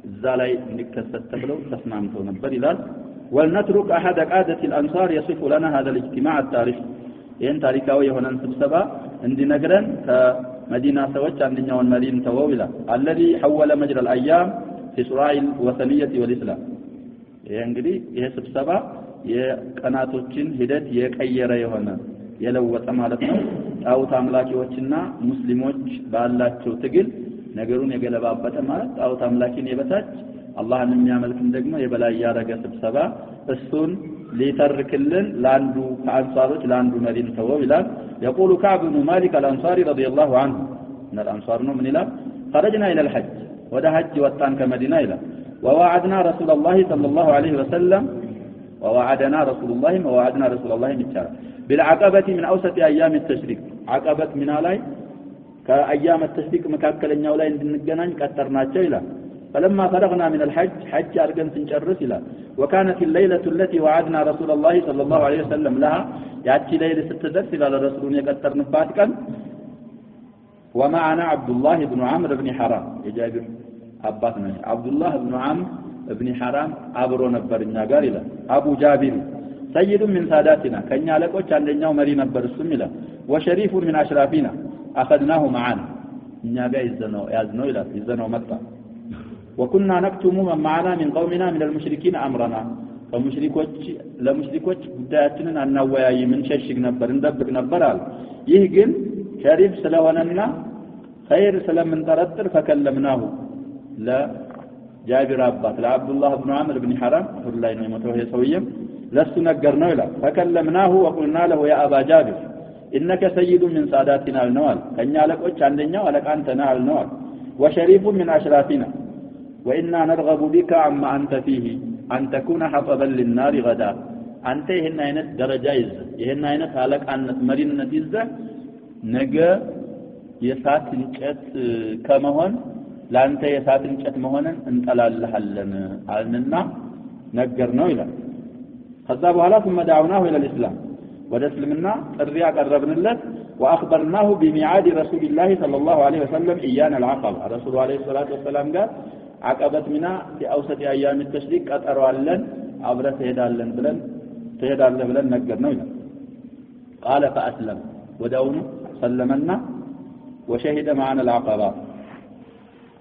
እዛ ላይ እንዲከሰት ተብለው ተስማምተው ነበር ይላል ولنترك أحد قادة الأنصار يصف لنا هذا الاجتماع التاريخي ይሄን ታሪካዊ የሆነን ስብሰባ እንዲነግረን ከመዲና ሰዎች አንደኛውን መሪን ተወው ይላል الذي حول مجرى الأيام في صراع الوثنية والإسلام ይሄ እንግዲህ ይሄ ስብሰባ የቀናቶችን ሂደት የቀየረ የሆነ የለወጠ ማለት ነው ጣዖት አምላኪዎችና ሙስሊሞች ባላቸው ትግል ነገሩን የገለባበጠ ማለት ጣዖት አምላኪን የበታች አላህን የሚያመልክን ደግሞ የበላይ ያረገ ስብሰባ እሱን ሊተርክልን ላንዱ ከአንሳሮች ላንዱ መሪን ተወው ይላል يقول كعب بن مالك الأنصاري رضي الله عنه من الأنصار من إلى خرجنا إلى الحج وده حج وطان كمدينة إلى ووعدنا رسول الله صلى الله عليه وسلم ووعدنا رسول الله متشارع بالعقبة من أوسط أيام التشريق عقبة من علي كأيام التشريق مكاكل النولا عندنا كترنا إلى فلما فرغنا من الحج حج أرجن سنجرس إلى وكانت الليلة التي وعدنا رسول الله صلى الله عليه وسلم لها يأتي ليلة ستدرس إلى الرسول يكتر نفاتكا ومعنا عبد الله بن عمرو بن حرام يجابر أباتنا عبد الله بن عمرو ابن حرام አብሮ ነበርኛ ጋር ይላል አቡ ጃቢር سيد من ساداتنا ከኛ አለቆች አንደኛው መሪ ነበር እሱም ይላል وشريف من اشرافنا اخذناه معنا እኛ ጋር ያዝነው ይላል ይዘነው መጣ وكنا نكتم من معنا من قومنا من المشركين امرنا ለሙሽሪኮች ጉዳያችንን አናወያይ ምን ሸሽግ ነበር እንደብቅ ነበር አለ ይህ ግን ሸሪፍ ስለሆነና خير ስለምንጠረጥር فكلمناه ለጃቢር አባት ለአብዱላህ ኢብኑ አምር ኢብኑ ሐራም ሁላይ ነው የሞተው የሰውየም ለሱ ነገርነው ይላል فكلمناه وقلنا له يا ابا جابر انك سيد من ساداتنا النوال ከኛ አለቆች አንደኛው አለቃ አንተ ነህ አልነዋል وشريف من اشرافنا وإنا نرغب بك عما أنت فيه أن تكون حطبا للنار غدا أنت هنا عينت درجة إزة هنا عينت هلك أنت مرينة إزة نجا يسات انشأت كمهن لأنت يسات انشأت مهنا انت لالحلن علمنا نجرنا إلى خذابوا هلا ثم دعوناه إلى الإسلام ودسلمنا الرياء قربنا الله وأخبرناه بميعاد رسول الله صلى الله عليه وسلم إيانا العقبة رسول عليه الصلاة والسلام قال عقبت منا في أوسط أيام التشريق أتروا لن عبرت هدالن بلن نقرنا قال فأسلم ودون سلمنا وشهد معنا العقبة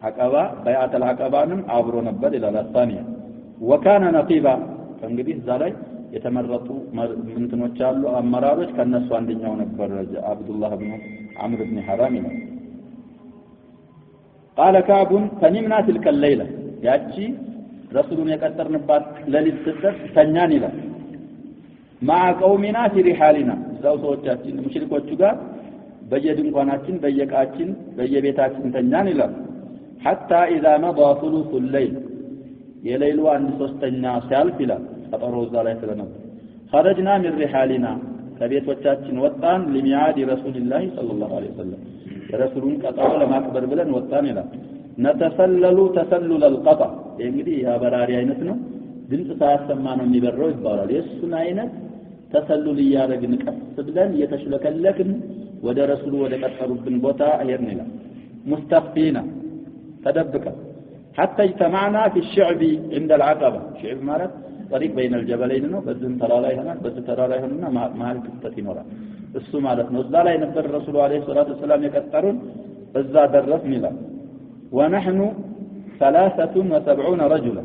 عقبة بيعة العقبان عبروا نبل إلى الثانية وكان نقيبا فانقبيه ذلك يتمرطوا من تنوشالوا أمراروش كان نسوا عندنا ونكبر عبد الله بن عمرو بن حرام قال كعب فنمنا تلك الليلة ياتي رسولنا يكثر نبات ليلة ستة تنيان له مع قومنا في رحالنا زاو سوچاችን ሙሽሪኮቹ ጋር በየድንኳናችን በየቤታችን ተኛን ይላል حتى اذا مضى ثلث الليل የሌሊቱ 1/3 ሲያልፍ ይላል ቀጠሮ እዛ ላይ ስለነበር خرجنا من رحالنا ከቤቶቻችን ወጣን لميعاد رسول الله صلى الله عليه وسلم ረሱሉን ቀጠሮ ለማክበር ብለን ወጣን ይላል ነተሰለሉ ተሰሉል القطع እንግዲህ ያ በራሪ አይነት ነው ድምጽ ሳያሰማ ነው የሚበረው ይባላል የሱን አይነት ተሰሉል ያረግን ቀስ ብለን እየተሽለከለክን ወደ ረሱሉ ወደ ቀጠሩብን ቦታ ሄድን ይላል مستخفينا تدبكا حتى اجتمعنا في الشعب عند العقبة شعب ማለት طريق بين الجبلين ነው በዚህ ተራራ ይሆናል በዚህ ተራራ ይሆንና መሃል ክፍተት ይኖራል እሱ ማለት ነው እዛ ላይ ነበር ረሱሉ አለይሂ ሰላቱ ወሰለም የቀጠሩን እዛ ደረስን ይላል ونحن 73 رجلا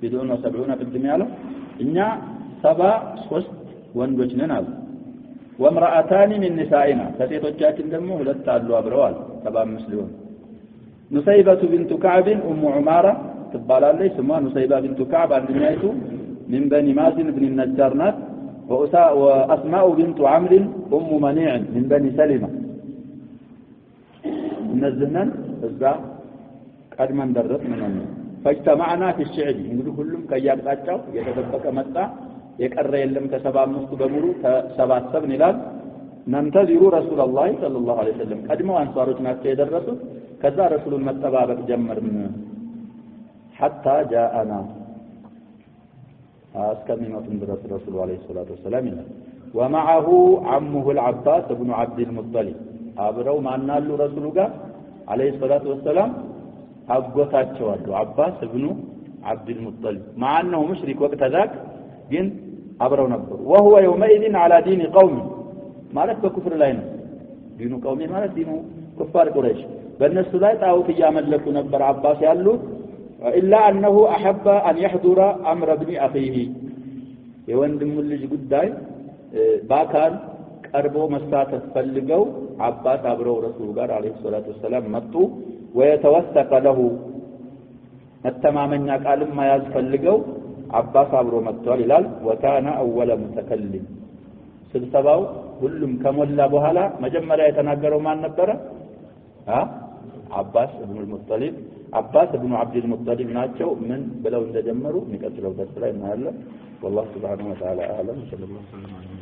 بدون 70 ቅድም ያለው እኛ 73 ወንዶች ነን አሉ وامرأتان من نسائنا ከሴቶቻችን ደግሞ ሁለት አሉ አብረዋል 75 ሊሆን نسيبة بنت كعب أم عمارة تبالالي سموها نسيبة بنت كعب عندنايت من بني مازن بن النجار نات وأسماء بنت عمرو أم منيع من بني سلمة نزلنا الزا قدما درت منهم فاجتمعنا في الشعب يقولوا كلهم كياقطاچاو يتدبك مጣ የቀረ የለም ከ75 በሙሉ ተሰባሰብን ይላል ننتظر رسول الله صلى الله عليه وسلم ቀድመው አንሷሮች ናቸው የደረሱት ከዛ ረሱሉን መጠባበቅ ጀመርን حتى جاءنا እስከሚመጡን ድረስ ረሱሉ አለይሂ ሰላቱ ወሰለም ይላል ومعه عمه العباس بن عبد المطلب አብረው ማናሉ ረሱሉ ጋር አለይሂ ሰላቱ ወሰለም አጎታቸው አሉ አባስ ابن عبد المطلب مع انه مشرك وقت ذاك ግን አብረው ነበሩ وهو يومئذ على دين قوم ማለት በኩፍር ላይ ነው ዲኑ ቀውሚ ማለት ዲኑ ኩፋር ቁረይሽ በእነሱ ላይ ጣዖት ያመለኩ ነበር አባስ ያሉት إلا أنه أحب أن يحضر أمر ابن أخيه የወንድሙ ልጅ ጉዳይ ባካል ቀርቦ መሳተፍ ፈልገው አባስ አብረው ረሱል ጋር አለይሂ ሰላቱ ወሰለም መጡ ويتوثق له መተማመኛ ቃልም ማያዝ ፈልገው አባስ አብሮ መጥቷል ይላል وكان أول متكلم ስብሰባው ሁሉም ከሞላ በኋላ መጀመሪያ የተናገረው ማን ነበር አባስ ኢብኑ ሙጠሊብ አባስ ኢብኑ አብዱል ሙጠሊብ ናቸው ምን ብለው እንደጀመሩ የሚቀጥለው ደስ ላይ እናያለን والله سبحانه وتعالى اعلم صلى الله عليه وسلم